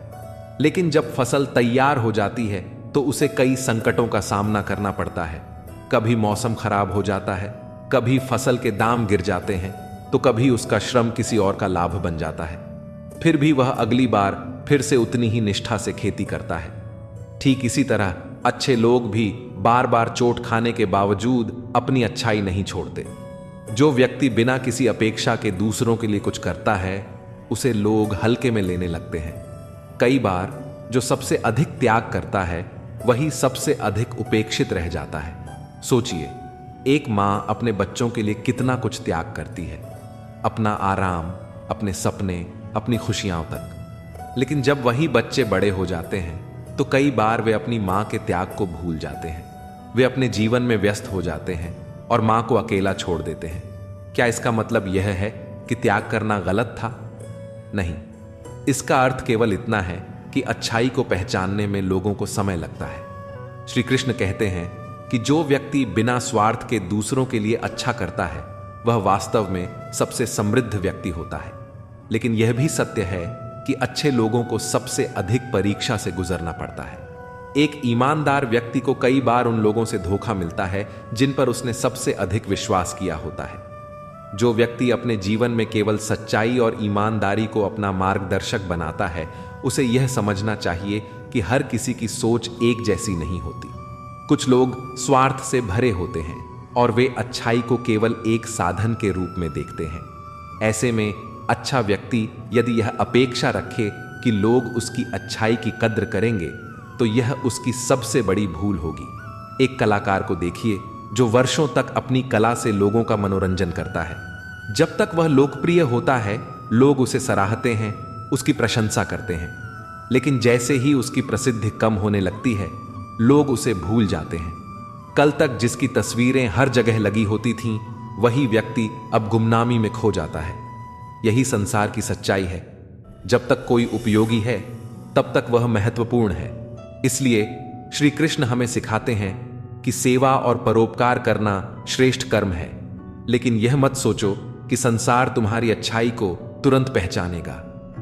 लेकिन जब फसल तैयार हो जाती है तो उसे कई संकटों का सामना करना पड़ता है। कभी मौसम खराब हो जाता है, कभी फसल के दाम गिर जाते हैं, तो कभी उसका श्रम किसी और का लाभ बन जाता है। फिर भी वह अगली बार फिर से उतनी ही निष्ठा से खेती करता है। ठीक इसी तरह अच्छे लोग भी बार बार चोट खाने के बावजूद अपनी अच्छाई नहीं छोड़ते। जो व्यक्ति बिना किसी अपेक्षा के दूसरों के लिए कुछ करता है उसे लोग हल्के में लेने लगते हैं। कई बार जो सबसे अधिक त्याग करता है वही सबसे अधिक उपेक्षित रह जाता है। सोचिए, एक माँ अपने बच्चों के लिए कितना कुछ त्याग करती है, अपना आराम, अपने सपने, अपनी खुशियां तक। लेकिन जब वही बच्चे बड़े हो जाते हैं तो कई बार वे अपनी माँ के त्याग को भूल जाते हैं। वे अपने जीवन में व्यस्त हो जाते हैं और माँ को अकेला छोड़ देते हैं। क्या इसका मतलब यह है कि त्याग करना गलत था? नहीं, इसका अर्थ केवल इतना है कि अच्छाई को पहचानने में लोगों को समय लगता है। श्री कृष्ण कहते हैं कि जो व्यक्ति बिना स्वार्थ के दूसरों के लिए अच्छा करता है वह वास्तव में सबसे समृद्ध व्यक्ति होता है। लेकिन यह भी सत्य है कि अच्छे लोगों को सबसे अधिक परीक्षा से गुजरना पड़ता है। एक ईमानदार व्यक्ति को कई बार उन लोगों से धोखा मिलता है जिन पर उसने सबसे अधिक विश्वास किया होता है। जो व्यक्ति अपने जीवन में केवल सच्चाई और ईमानदारी को अपना मार्गदर्शक बनाता है उसे यह समझना चाहिए कि हर किसी की सोच एक जैसी नहीं होती। कुछ लोग स्वार्थ से भरे होते हैं और वे अच्छाई को केवल एक साधन के रूप में देखते हैं। ऐसे में अच्छा व्यक्ति यदि यह अपेक्षा रखे कि लोग उसकी अच्छाई की कद्र करेंगे तो यह उसकी सबसे बड़ी भूल होगी। एक कलाकार को देखिए जो वर्षों तक अपनी कला से लोगों का मनोरंजन करता है। जब तक वह लोकप्रिय होता है लोग उसे सराहते हैं, उसकी प्रशंसा करते हैं, लेकिन जैसे ही उसकी प्रसिद्धि कम होने लगती है लोग उसे भूल जाते हैं। कल तक जिसकी तस्वीरें हर जगह लगी होती थीं वही व्यक्ति अब गुमनामी में खो जाता है। यही संसार की सच्चाई है। जब तक कोई उपयोगी है तब तक वह महत्वपूर्ण है। इसलिए श्री कृष्ण हमें सिखाते हैं कि सेवा और परोपकार करना श्रेष्ठ कर्म है, लेकिन यह मत सोचो कि संसार तुम्हारी अच्छाई को तुरंत पहचानेगा।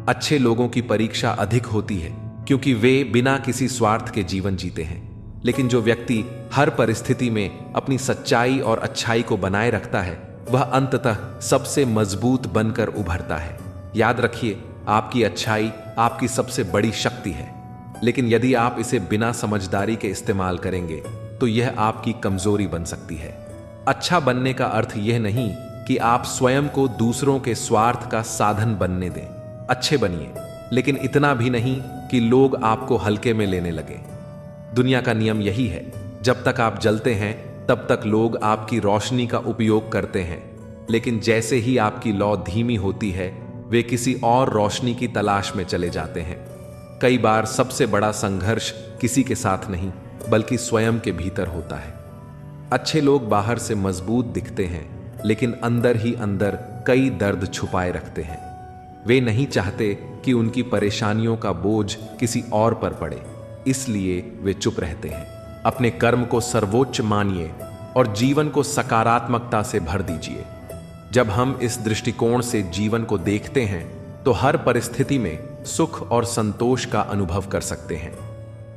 अच्छे लोगों की परीक्षा अधिक होती है क्योंकि वे बिना किसी स्वार्थ के जीवन जीते हैं। लेकिन जो व्यक्ति हर परिस्थिति में अपनी सच्चाई और अच्छाई को बनाए रखता है वह अंततः सबसे मजबूत बनकर उभरता है। याद रखिए, आपकी अच्छाई आपकी सबसे बड़ी शक्ति है, लेकिन यदि आप इसे बिना समझदारी के इस्तेमाल करेंगे तो यह आपकी कमजोरी बन सकती है। अच्छा बनने का अर्थ यह नहीं कि आप स्वयं को दूसरों के स्वार्थ का साधन बनने दें। अच्छे बनिए, लेकिन इतना भी नहीं कि लोग आपको हल्के में लेने लगे। दुनिया का नियम यही है, जब तक आप जलते हैं तब तक लोग आपकी रोशनी का उपयोग करते हैं, लेकिन जैसे ही आपकी लौ धीमी होती है वे किसी और रोशनी की तलाश में चले जाते हैं। कई बार सबसे बड़ा संघर्ष किसी के साथ नहीं बल्कि स्वयं के भीतर होता है। अच्छे लोग बाहर से मजबूत दिखते हैं, लेकिन अंदर ही अंदर कई दर्द छुपाए रखते हैं। वे नहीं चाहते कि उनकी परेशानियों का बोझ किसी और पर पड़े, इसलिए वे चुप रहते हैं। अपने कर्म को सर्वोच्च मानिए और जीवन को सकारात्मकता से भर दीजिए। जब हम इस दृष्टिकोण से जीवन को देखते हैं तो हर परिस्थिति में सुख और संतोष का अनुभव कर सकते हैं।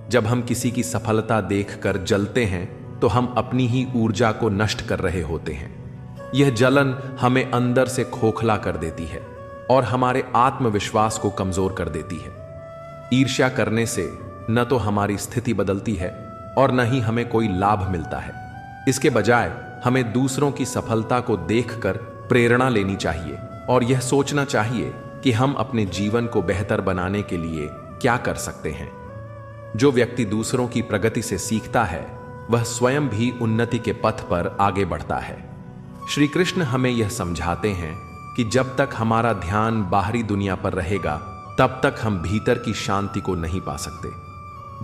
जब हम किसी की सफलता देखकर जलते हैं तो हम अपनी ही ऊर्जा को नष्ट कर रहे होते हैं। यह जलन हमें अंदर से खोखला कर देती है और हमारे आत्मविश्वास को कमजोर कर देती है। ईर्ष्या करने से न तो हमारी स्थिति बदलती है और न ही हमें कोई लाभ मिलता है। इसके बजाय हमें दूसरों की सफलता को देखकर प्रेरणा लेनी चाहिए और यह सोचना चाहिए कि हम अपने जीवन को बेहतर बनाने के लिए क्या कर सकते हैं। जो व्यक्ति दूसरों की प्रगति से सीखता है वह स्वयं भी उन्नति के पथ पर आगे बढ़ता है। श्री कृष्ण हमें यह समझाते हैं कि जब तक हमारा ध्यान बाहरी दुनिया पर रहेगा तब तक हम भीतर की शांति को नहीं पा सकते।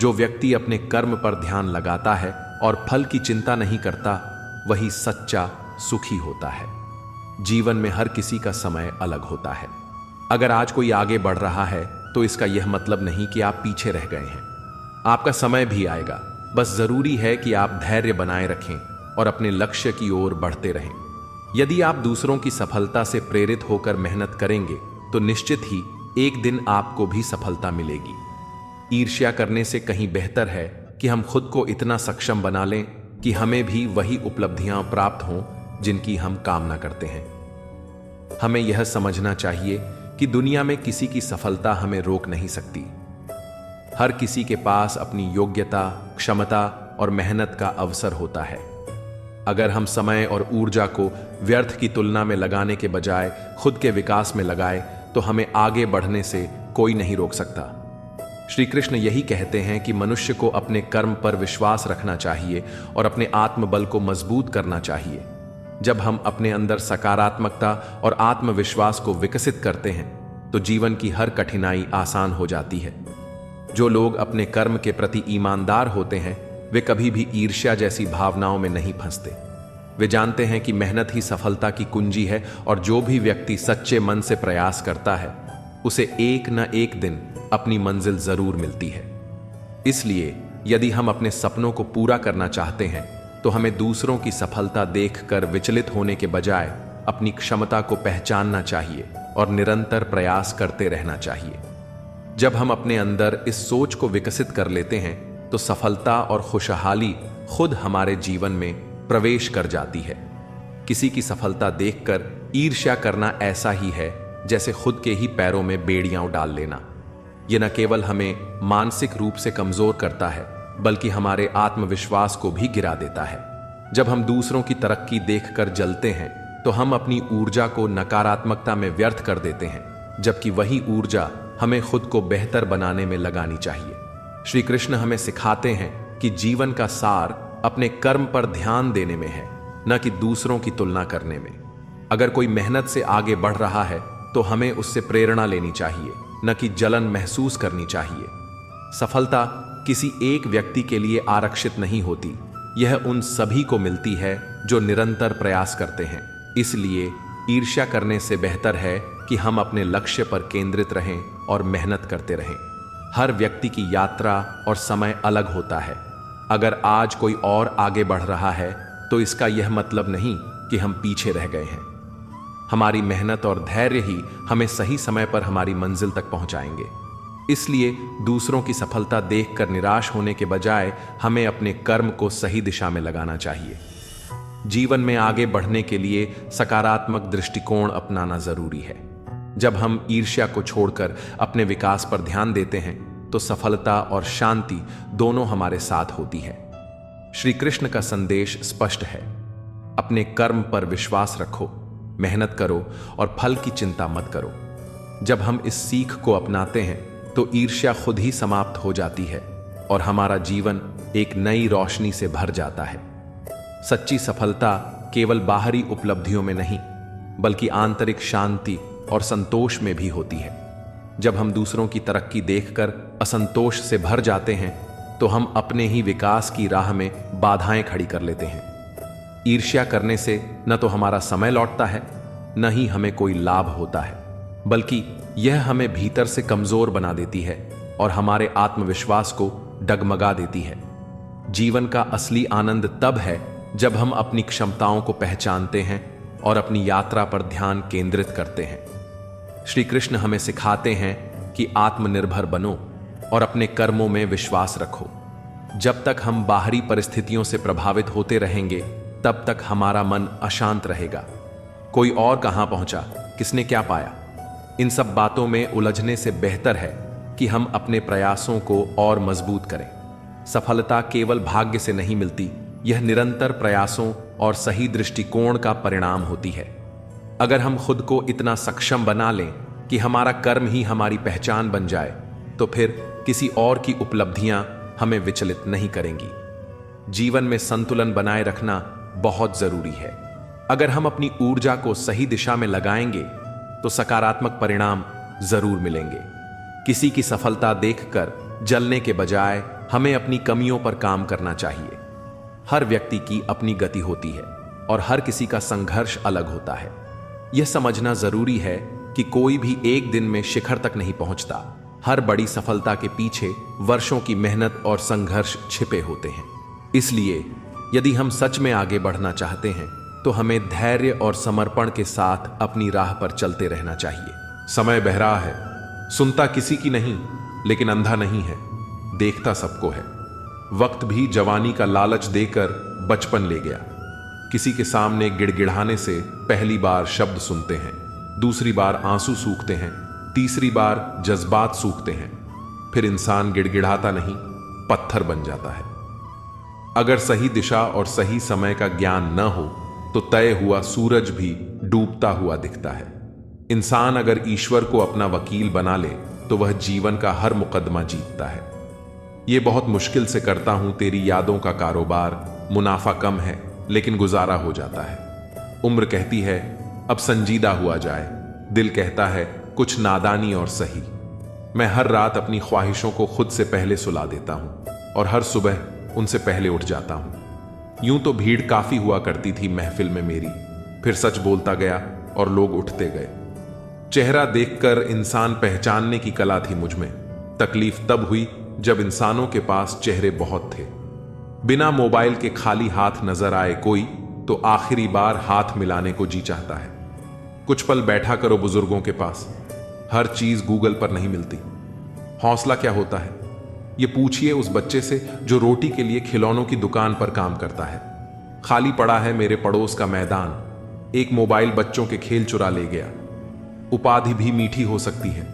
जो व्यक्ति अपने कर्म पर ध्यान लगाता है और फल की चिंता नहीं करता वही सच्चा सुखी होता है। जीवन में हर किसी का समय अलग होता है। अगर आज कोई आगे बढ़ रहा है तो इसका यह मतलब नहीं कि आप पीछे रह गए हैं। आपका समय भी आएगा, बस जरूरी है कि आप धैर्य बनाए रखें और अपने लक्ष्य की ओर बढ़ते रहें। यदि आप दूसरों की सफलता से प्रेरित होकर मेहनत करेंगे तो निश्चित ही एक दिन आपको भी सफलता मिलेगी। ईर्ष्या करने से कहीं बेहतर है कि हम खुद को इतना सक्षम बना लें कि हमें भी वही उपलब्धियां प्राप्त हों जिनकी हम कामना करते हैं। हमें यह समझना चाहिए कि दुनिया में किसी की सफलता हमें रोक नहीं सकती। हर किसी के पास अपनी योग्यता, क्षमता और मेहनत का अवसर होता है। अगर हम समय और ऊर्जा को व्यर्थ की तुलना में लगाने के बजाय खुद के विकास में लगाए तो हमें आगे बढ़ने से कोई नहीं रोक सकता। श्री कृष्ण यही कहते हैं कि मनुष्य को अपने कर्म पर विश्वास रखना चाहिए और अपने आत्मबल को मजबूत करना चाहिए। जब हम अपने अंदर सकारात्मकता और आत्मविश्वास को विकसित करते हैं तो जीवन की हर कठिनाई आसान हो जाती है। जो लोग अपने कर्म के प्रति ईमानदार होते हैं वे कभी भी ईर्ष्या जैसी भावनाओं में नहीं फंसते। वे जानते हैं कि मेहनत ही सफलता की कुंजी है और जो भी व्यक्ति सच्चे मन से प्रयास करता है उसे एक न एक दिन अपनी मंजिल जरूर मिलती है। इसलिए यदि हम अपने सपनों को पूरा करना चाहते हैं तो हमें दूसरों की सफलता देखकर विचलित होने के बजाय अपनी क्षमता को पहचानना चाहिए और निरंतर प्रयास करते रहना चाहिए। जब हम अपने अंदर इस सोच को विकसित कर लेते हैं तो सफलता और खुशहाली खुद हमारे जीवन में प्रवेश कर जाती है। किसी की सफलता देखकर ईर्ष्या करना ऐसा ही है जैसे खुद के ही पैरों में बेड़ियां डाल लेना। यह न केवल हमें मानसिक रूप से कमजोर करता है बल्कि हमारे आत्मविश्वास को भी गिरा देता है। जब हम दूसरों की तरक्की देखकर जलते हैं तो हम अपनी ऊर्जा को नकारात्मकता में व्यर्थ कर देते हैं, जबकि वही ऊर्जा हमें खुद को बेहतर बनाने में लगानी चाहिए। श्री कृष्ण हमें सिखाते हैं कि जीवन का सार अपने कर्म पर ध्यान देने में है, न कि दूसरों की तुलना करने में। अगर कोई मेहनत से आगे बढ़ रहा है तो हमें उससे प्रेरणा लेनी चाहिए, न कि जलन महसूस करनी चाहिए। सफलता किसी एक व्यक्ति के लिए आरक्षित नहीं होती, यह उन सभी को मिलती है जो निरंतर प्रयास करते हैं। इसलिए ईर्ष्या करने से बेहतर है कि हम अपने लक्ष्य पर केंद्रित रहें और मेहनत करते रहें। हर व्यक्ति की यात्रा और समय अलग होता है। अगर आज कोई और आगे बढ़ रहा है तो इसका यह मतलब नहीं कि हम पीछे रह गए हैं। हमारी मेहनत और धैर्य ही हमें सही समय पर हमारी मंजिल तक पहुंचाएंगे। इसलिए दूसरों की सफलता देखकर निराश होने के बजाय हमें अपने कर्म को सही दिशा में लगाना चाहिए। जीवन में आगे बढ़ने के लिए सकारात्मक दृष्टिकोण अपनाना जरूरी है। जब हम ईर्ष्या को छोड़कर अपने विकास पर ध्यान देते हैं तो सफलता और शांति दोनों हमारे साथ होती है। श्री कृष्ण का संदेश स्पष्ट है। अपने कर्म पर विश्वास रखो, मेहनत करो और फल की चिंता मत करो। जब हम इस सीख को अपनाते हैं तो ईर्ष्या खुद ही समाप्त हो जाती है और हमारा जीवन एक नई रोशनी से भर जाता है। सच्ची सफलता केवल बाहरी उपलब्धियों में नहीं, बल्कि आंतरिक शांति और संतोष में भी होती है। जब हम दूसरों की तरक्की देखकर असंतोष से भर जाते हैं तो हम अपने ही विकास की राह में बाधाएं खड़ी कर लेते हैं। ईर्ष्या करने से न तो हमारा समय लौटता है, न ही हमें कोई लाभ होता है, बल्कि यह हमें भीतर से कमजोर बना देती है और हमारे आत्मविश्वास को डगमगा देती है। जीवन का असली आनंद तब है जब हम अपनी क्षमताओं को पहचानते हैं और अपनी यात्रा पर ध्यान केंद्रित करते हैं। श्री कृष्ण हमें सिखाते हैं कि आत्मनिर्भर बनो और अपने कर्मों में विश्वास रखो। जब तक हम बाहरी परिस्थितियों से प्रभावित होते रहेंगे, तब तक हमारा मन अशांत रहेगा। कोई और कहां पहुंचा, किसने क्या पाया, इन सब बातों में उलझने से बेहतर है कि हम अपने प्रयासों को और मजबूत करें। सफलता केवल भाग्य से नहीं मिलती, यह निरंतर प्रयासों और सही दृष्टिकोण का परिणाम होती है। अगर हम खुद को इतना सक्षम बना लें कि हमारा कर्म ही हमारी पहचान बन जाए, तो फिर किसी और की उपलब्धियां हमें विचलित नहीं करेंगी। जीवन में संतुलन बनाए रखना बहुत जरूरी है। अगर हम अपनी ऊर्जा को सही दिशा में लगाएंगे तो सकारात्मक परिणाम जरूर मिलेंगे। किसी की सफलता देखकर जलने के बजाय हमें अपनी कमियों पर काम करना चाहिए। हर व्यक्ति की अपनी गति होती है और हर किसी का संघर्ष अलग होता है। यह समझना जरूरी है कि कोई भी एक दिन में शिखर तक नहीं पहुंचता। हर बड़ी सफलता के पीछे वर्षों की मेहनत और संघर्ष छिपे होते हैं। इसलिए यदि हम सच में आगे बढ़ना चाहते हैं तो हमें धैर्य और समर्पण के साथ अपनी राह पर चलते रहना चाहिए। समय बहरा है, सुनता किसी की नहीं, लेकिन अंधा नहीं है, देखता सबको है। वक्त भी जवानी का लालच देकर बचपन ले गया। किसी के सामने गिड़गिड़ाने से पहली बार शब्द सुनते हैं, दूसरी बार आंसू सूखते हैं, तीसरी बार जज्बात सूखते हैं, फिर इंसान गिड़गिड़ाता नहीं, पत्थर बन जाता है। अगर सही दिशा और सही समय का ज्ञान न हो तो तय हुआ सूरज भी डूबता हुआ दिखता है। इंसान अगर ईश्वर को अपना वकील बना ले तो वह जीवन का हर मुकदमा जीतता है। ये बहुत मुश्किल से करता हूं तेरी यादों का कारोबार, मुनाफा कम है लेकिन गुजारा हो जाता है। उम्र कहती है अब संजीदा हुआ जाए, दिल कहता है कुछ नादानी और सही। मैं हर रात अपनी ख्वाहिशों को खुद से पहले सुला देता हूं और हर सुबह उनसे पहले उठ जाता हूं। यूं तो भीड़ काफी हुआ करती थी महफिल में मेरी, फिर सच बोलता गया और लोग उठते गए। चेहरा देखकर इंसान पहचानने की कला थी मुझ में। तकलीफ तब हुई जब इंसानों के पास चेहरे बहुत थे। बिना मोबाइल के खाली हाथ नजर आए कोई तो आखिरी बार हाथ मिलाने को जी चाहता है। कुछ पल बैठा करो बुजुर्गों के पास, हर चीज गूगल पर नहीं मिलती। हौसला क्या होता है ये पूछिए उस बच्चे से जो रोटी के लिए खिलौनों की दुकान पर काम करता है। खाली पड़ा है मेरे पड़ोस का मैदान, एक मोबाइल बच्चों के खेल चुरा ले गया। उपाधि भी मीठी हो सकती है,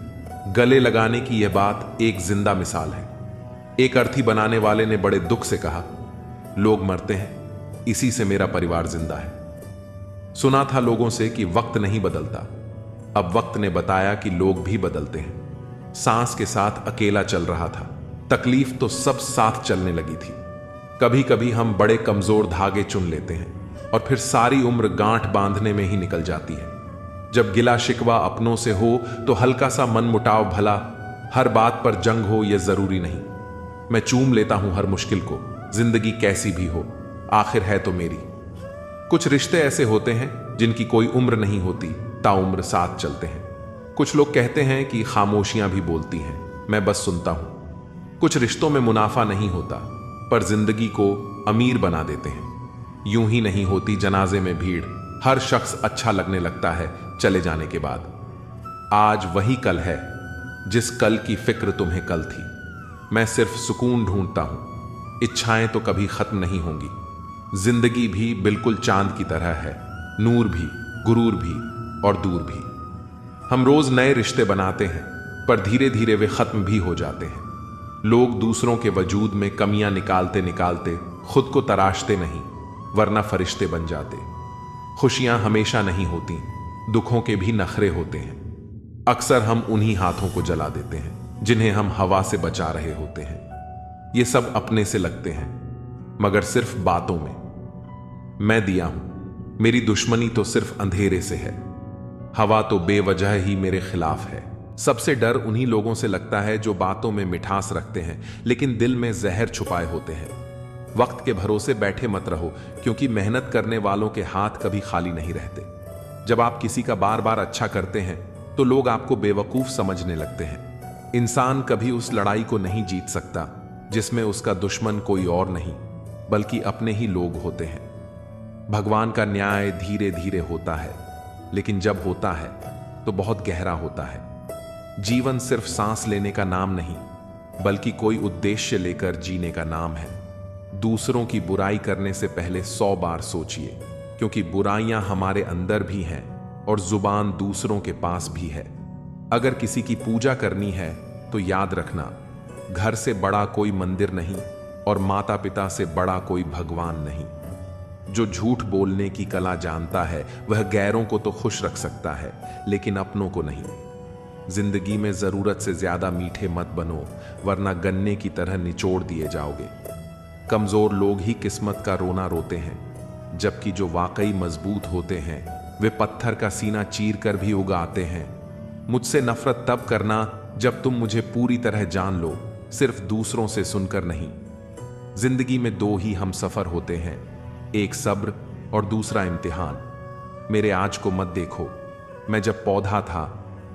गले लगाने की यह बात एक जिंदा मिसाल है। एक अर्थी बनाने वाले ने बड़े दुख से कहा, लोग मरते हैं, इसी से मेरा परिवार जिंदा है। सुना था लोगों से कि वक्त नहीं बदलता, अब वक्त ने बताया कि लोग भी बदलते हैं। सांस के साथ अकेला चल रहा था, तकलीफ तो सब साथ चलने लगी थी। कभी कभी हम बड़े कमजोर धागे चुन लेते हैं और फिर सारी उम्र गांठ बांधने में ही निकल जाती है। जब गिला शिकवा अपनों से हो तो हल्का सा मन मुटाव भला, हर बात पर जंग हो यह जरूरी नहीं। मैं चूम लेता हूं हर मुश्किल को, जिंदगी कैसी भी हो आखिर है तो मेरी। कुछ रिश्ते ऐसे होते हैं जिनकी कोई उम्र नहीं होती, ताउम्र साथ चलते हैं। कुछ लोग कहते हैं कि खामोशियां भी बोलती हैं, मैं बस सुनता हूं। कुछ रिश्तों में मुनाफा नहीं होता पर जिंदगी को अमीर बना देते हैं। यूं ही नहीं होती जनाजे में भीड़, हर शख्स अच्छा लगने लगता है चले जाने के बाद। आज वही कल है जिस कल की फिक्र तुम्हें कल थी। मैं सिर्फ सुकून ढूंढता हूं, इच्छाएं तो कभी खत्म नहीं होंगी। जिंदगी भी बिल्कुल चांद की तरह है, नूर भी, गुरूर भी और दूर भी। हम रोज नए रिश्ते बनाते हैं पर धीरे धीरे वे खत्म भी हो जाते हैं। लोग दूसरों के वजूद में कमियां निकालते निकालते खुद को तराशते नहीं, वरना फरिश्ते बन जाते। खुशियां हमेशा नहीं होती, दुखों के भी नखरे होते हैं। अक्सर हम उन्हीं हाथों को जला देते हैं जिन्हें हम हवा से बचा रहे होते हैं। ये सब अपने से लगते हैं, मगर सिर्फ बातों में। मैं दिया हूं, मेरी दुश्मनी तो सिर्फ अंधेरे से है। हवा तो बेवजह ही मेरे खिलाफ है। सबसे डर उन्हीं लोगों से लगता है जो बातों में मिठास रखते हैं लेकिन दिल में जहर छुपाए होते हैं। वक्त के भरोसे बैठे मत रहो, क्योंकि मेहनत करने वालों के हाथ कभी खाली नहीं रहते। जब आप किसी का बार बार अच्छा करते हैं तो लोग आपको बेवकूफ समझने लगते हैं। इंसान कभी उस लड़ाई को नहीं जीत सकता जिसमें उसका दुश्मन कोई और नहीं बल्कि अपने ही लोग होते हैं। भगवान का न्याय धीरे धीरे होता है, लेकिन जब होता है तो बहुत गहरा होता है। जीवन सिर्फ सांस लेने का नाम नहीं, बल्कि कोई उद्देश्य लेकर जीने का नाम है। दूसरों की बुराई करने से पहले 100 बार सोचिए, क्योंकि बुराइयां हमारे अंदर भी हैं और जुबान दूसरों के पास भी है। अगर किसी की पूजा करनी है तो याद रखना, घर से बड़ा कोई मंदिर नहीं और माता पिता से बड़ा कोई भगवान नहीं। जो झूठ बोलने की कला जानता है वह गैरों को तो खुश रख सकता है, लेकिन अपनों को नहीं। जिंदगी में जरूरत से ज्यादा मीठे मत बनो, वरना गन्ने की तरह निचोड़ दिए जाओगे। कमजोर लोग ही किस्मत का रोना रोते हैं, जबकि जो वाकई मजबूत होते हैं वे पत्थर का सीना चीर कर भी उगाते हैं। मुझसे नफरत तब करना जब तुम मुझे पूरी तरह जान लो, सिर्फ दूसरों से सुनकर नहीं। जिंदगी में 2 ही हम सफर होते हैं, एक सब्र और दूसरा इम्तिहान। मेरे आज को मत देखो, मैं जब पौधा था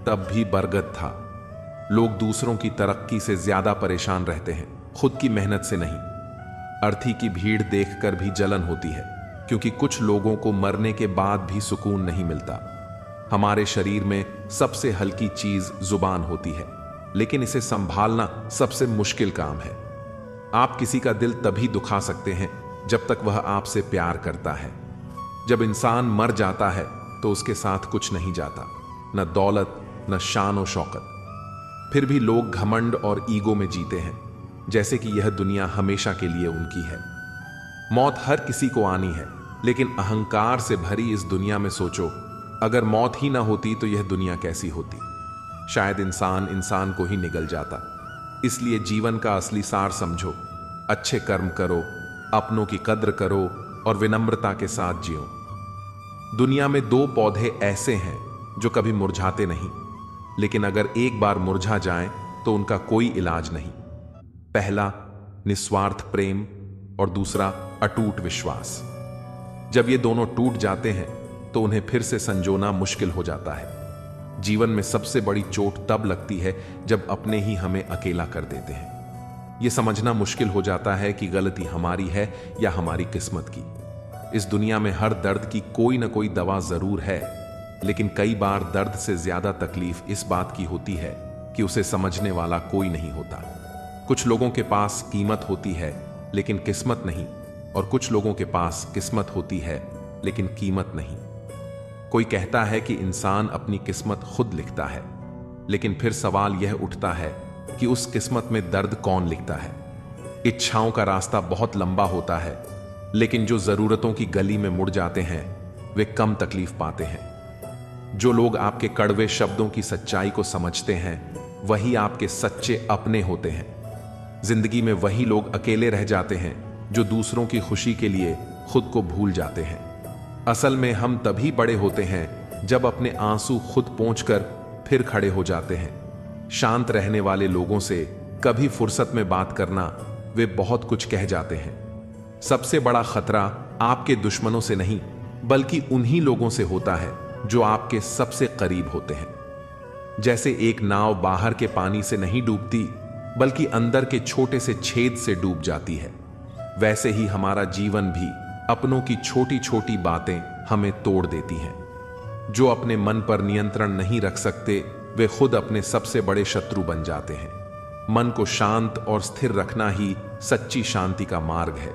तब भी बरगद था। लोग दूसरों की तरक्की से ज्यादा परेशान रहते हैं, खुद की मेहनत से नहीं। अर्थी की भीड़ देखकर भी जलन होती है, क्योंकि कुछ लोगों को मरने के बाद भी सुकून नहीं मिलता। हमारे शरीर में सबसे हल्की चीज जुबान होती है, लेकिन इसे संभालना सबसे मुश्किल काम है। आप किसी का दिल तभी दुखा सकते हैं जब तक वह आपसे प्यार करता है। जब इंसान मर जाता है तो उसके साथ कुछ नहीं जाता, न दौलत न शान और शौकत। फिर भी लोग घमंड और ईगो में जीते हैं, जैसे कि यह दुनिया हमेशा के लिए उनकी है। मौत हर किसी को आनी है, लेकिन अहंकार से भरी इस दुनिया में सोचो, अगर मौत ही ना होती तो यह दुनिया कैसी होती। शायद इंसान इंसान को ही निगल जाता। इसलिए जीवन का असली सार समझो, अच्छे कर्म करो, अपनों की कद्र करो और विनम्रता के साथ जियो। दुनिया में 2 पौधे ऐसे हैं जो कभी मुरझाते नहीं, लेकिन अगर एक बार मुरझा जाएं तो उनका कोई इलाज नहीं। पहला निस्वार्थ प्रेम और दूसरा अटूट विश्वास। जब ये दोनों टूट जाते हैं तो उन्हें फिर से संजोना मुश्किल हो जाता है। जीवन में सबसे बड़ी चोट तब लगती है जब अपने ही हमें अकेला कर देते हैं। यह समझना मुश्किल हो जाता है कि गलती हमारी है या हमारी किस्मत की। इस दुनिया में हर दर्द की कोई ना कोई दवा जरूर है, लेकिन कई बार दर्द से ज्यादा तकलीफ इस बात की होती है कि उसे समझने वाला कोई नहीं होता। कुछ लोगों के पास कीमत होती है लेकिन किस्मत नहीं, और कुछ लोगों के पास किस्मत होती है लेकिन कीमत नहीं। कोई कहता है कि इंसान अपनी किस्मत खुद लिखता है, लेकिन फिर सवाल यह उठता है कि उस किस्मत में दर्द कौन लिखता है। इच्छाओं का रास्ता बहुत लंबा होता है, लेकिन जो जरूरतों की गली में मुड़ जाते हैं वे कम तकलीफ पाते हैं। जो लोग आपके कड़वे शब्दों की सच्चाई को समझते हैं वही आपके सच्चे अपने होते हैं। जिंदगी में वही लोग अकेले रह जाते हैं जो दूसरों की खुशी के लिए खुद को भूल जाते हैं। असल में हम तभी बड़े होते हैं जब अपने आंसू खुद पोंछकर फिर खड़े हो जाते हैं। शांत रहने वाले लोगों से कभी फुर्सत में बात करना, वे बहुत कुछ कह जाते हैं। सबसे बड़ा खतरा आपके दुश्मनों से नहीं, बल्कि उन्हीं लोगों से होता है जो आपके सबसे करीब होते हैं। जैसे एक नाव बाहर के पानी से नहीं डूबती, बल्कि अंदर के छोटे से छेद से डूब जाती है, वैसे ही हमारा जीवन भी अपनों की छोटी छोटी बातें हमें तोड़ देती हैं। जो अपने मन पर नियंत्रण नहीं रख सकते वे खुद अपने सबसे बड़े शत्रु बन जाते हैं। मन को शांत और स्थिर रखना ही सच्ची शांति का मार्ग है।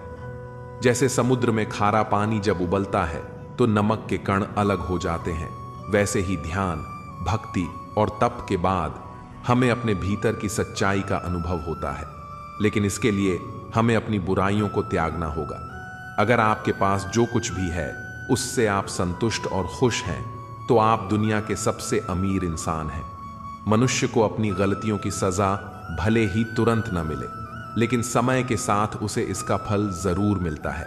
जैसे समुद्र में खारा पानी जब उबलता है तो नमक के कण अलग हो जाते हैं, वैसे ही ध्यान, भक्ति और तप के बाद हमें अपने भीतर की सच्चाई का अनुभव होता है। लेकिन इसके लिए हमें अपनी बुराइयों को त्यागना होगा। अगर आपके पास जो कुछ भी है उससे आप संतुष्ट और खुश हैं तो आप दुनिया के सबसे अमीर इंसान हैं। मनुष्य को अपनी गलतियों की सजा भले ही तुरंत न मिले, लेकिन समय के साथ उसे इसका फल जरूर मिलता है।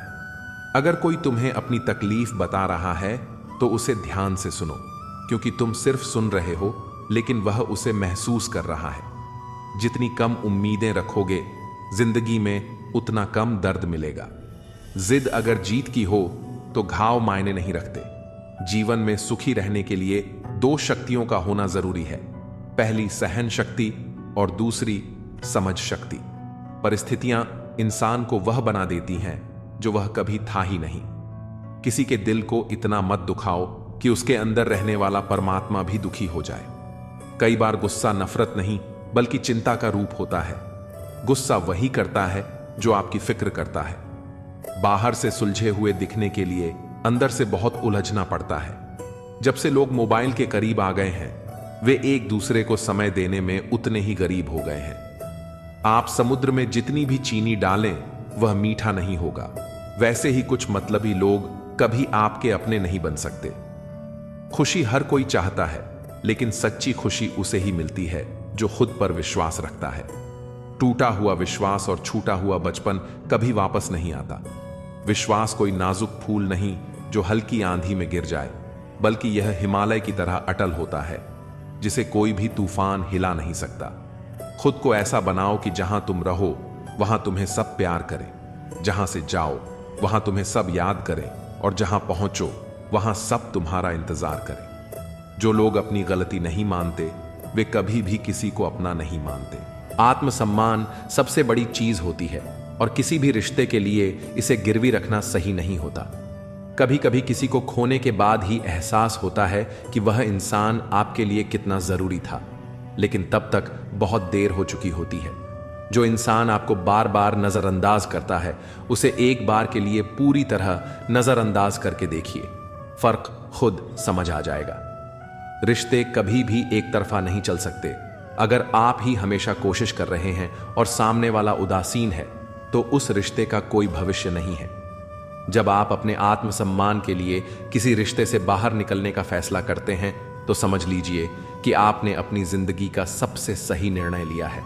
अगर कोई तुम्हें अपनी तकलीफ बता रहा है तो उसे ध्यान से सुनो, क्योंकि तुम सिर्फ सुन रहे हो लेकिन वह उसे महसूस कर रहा है। जितनी कम उम्मीदें रखोगे जिंदगी में उतना कम दर्द मिलेगा। जिद अगर जीत की हो तो घाव मायने नहीं रखते। जीवन में सुखी रहने के लिए दो शक्तियों का होना जरूरी है, पहली सहन शक्ति और दूसरी समझ शक्ति। परिस्थितियां इंसान को वह बना देती हैं जो वह कभी था ही नहीं। किसी के दिल को इतना मत दुखाओ कि उसके अंदर रहने वाला परमात्मा भी दुखी हो जाए। कई बार गुस्सा नफरत नहीं बल्कि चिंता का रूप होता है। गुस्सा वही करता है जो आपकी फिक्र करता है। बाहर से सुलझे हुए दिखने के लिए अंदर से बहुत उलझना पड़ता है। जब से लोग मोबाइल के करीब आ गए हैं वे एक दूसरे को समय देने में उतने ही गरीब हो गए हैं। आप समुद्र में जितनी भी चीनी डालें वह मीठा नहीं होगा। वैसे ही कुछ मतलबी लोग कभी आपके अपने नहीं बन सकते। खुशी हर कोई चाहता है, लेकिन सच्ची खुशी उसे ही मिलती है जो खुद पर विश्वास रखता है। टूटा हुआ विश्वास और छूटा हुआ बचपन कभी वापस नहीं आता। विश्वास कोई नाजुक फूल नहीं जो हल्की आंधी में गिर जाए, बल्कि यह हिमालय की तरह अटल होता है जिसे कोई भी तूफान हिला नहीं सकता। खुद को ऐसा बनाओ कि जहां तुम रहो वहां तुम्हें सब प्यार करें, जहां से जाओ वहां तुम्हें सब याद करें, और जहां पहुंचो वहां सब तुम्हारा इंतजार करें। जो लोग अपनी गलती नहीं मानते वे कभी भी किसी को अपना नहीं मानते। आत्मसम्मान सबसे बड़ी चीज होती है और किसी भी रिश्ते के लिए इसे गिरवी रखना सही नहीं होता। कभी कभी किसी को खोने के बाद ही एहसास होता है कि वह इंसान आपके लिए कितना जरूरी था, लेकिन तब तक बहुत देर हो चुकी होती है। जो इंसान आपको बार बार नजरअंदाज करता है उसे एक बार के लिए पूरी तरह नजरअंदाज करके देखिए, फर्क खुद समझ आ जाएगा। रिश्ते कभी भी एक तरफा नहीं चल सकते। अगर आप ही हमेशा कोशिश कर रहे हैं और सामने वाला उदासीन है तो उस रिश्ते का कोई भविष्य नहीं है। जब आप अपने आत्मसम्मान के लिए किसी रिश्ते से बाहर निकलने का फैसला करते हैं तो समझ लीजिए कि आपने अपनी जिंदगी का सबसे सही निर्णय लिया है।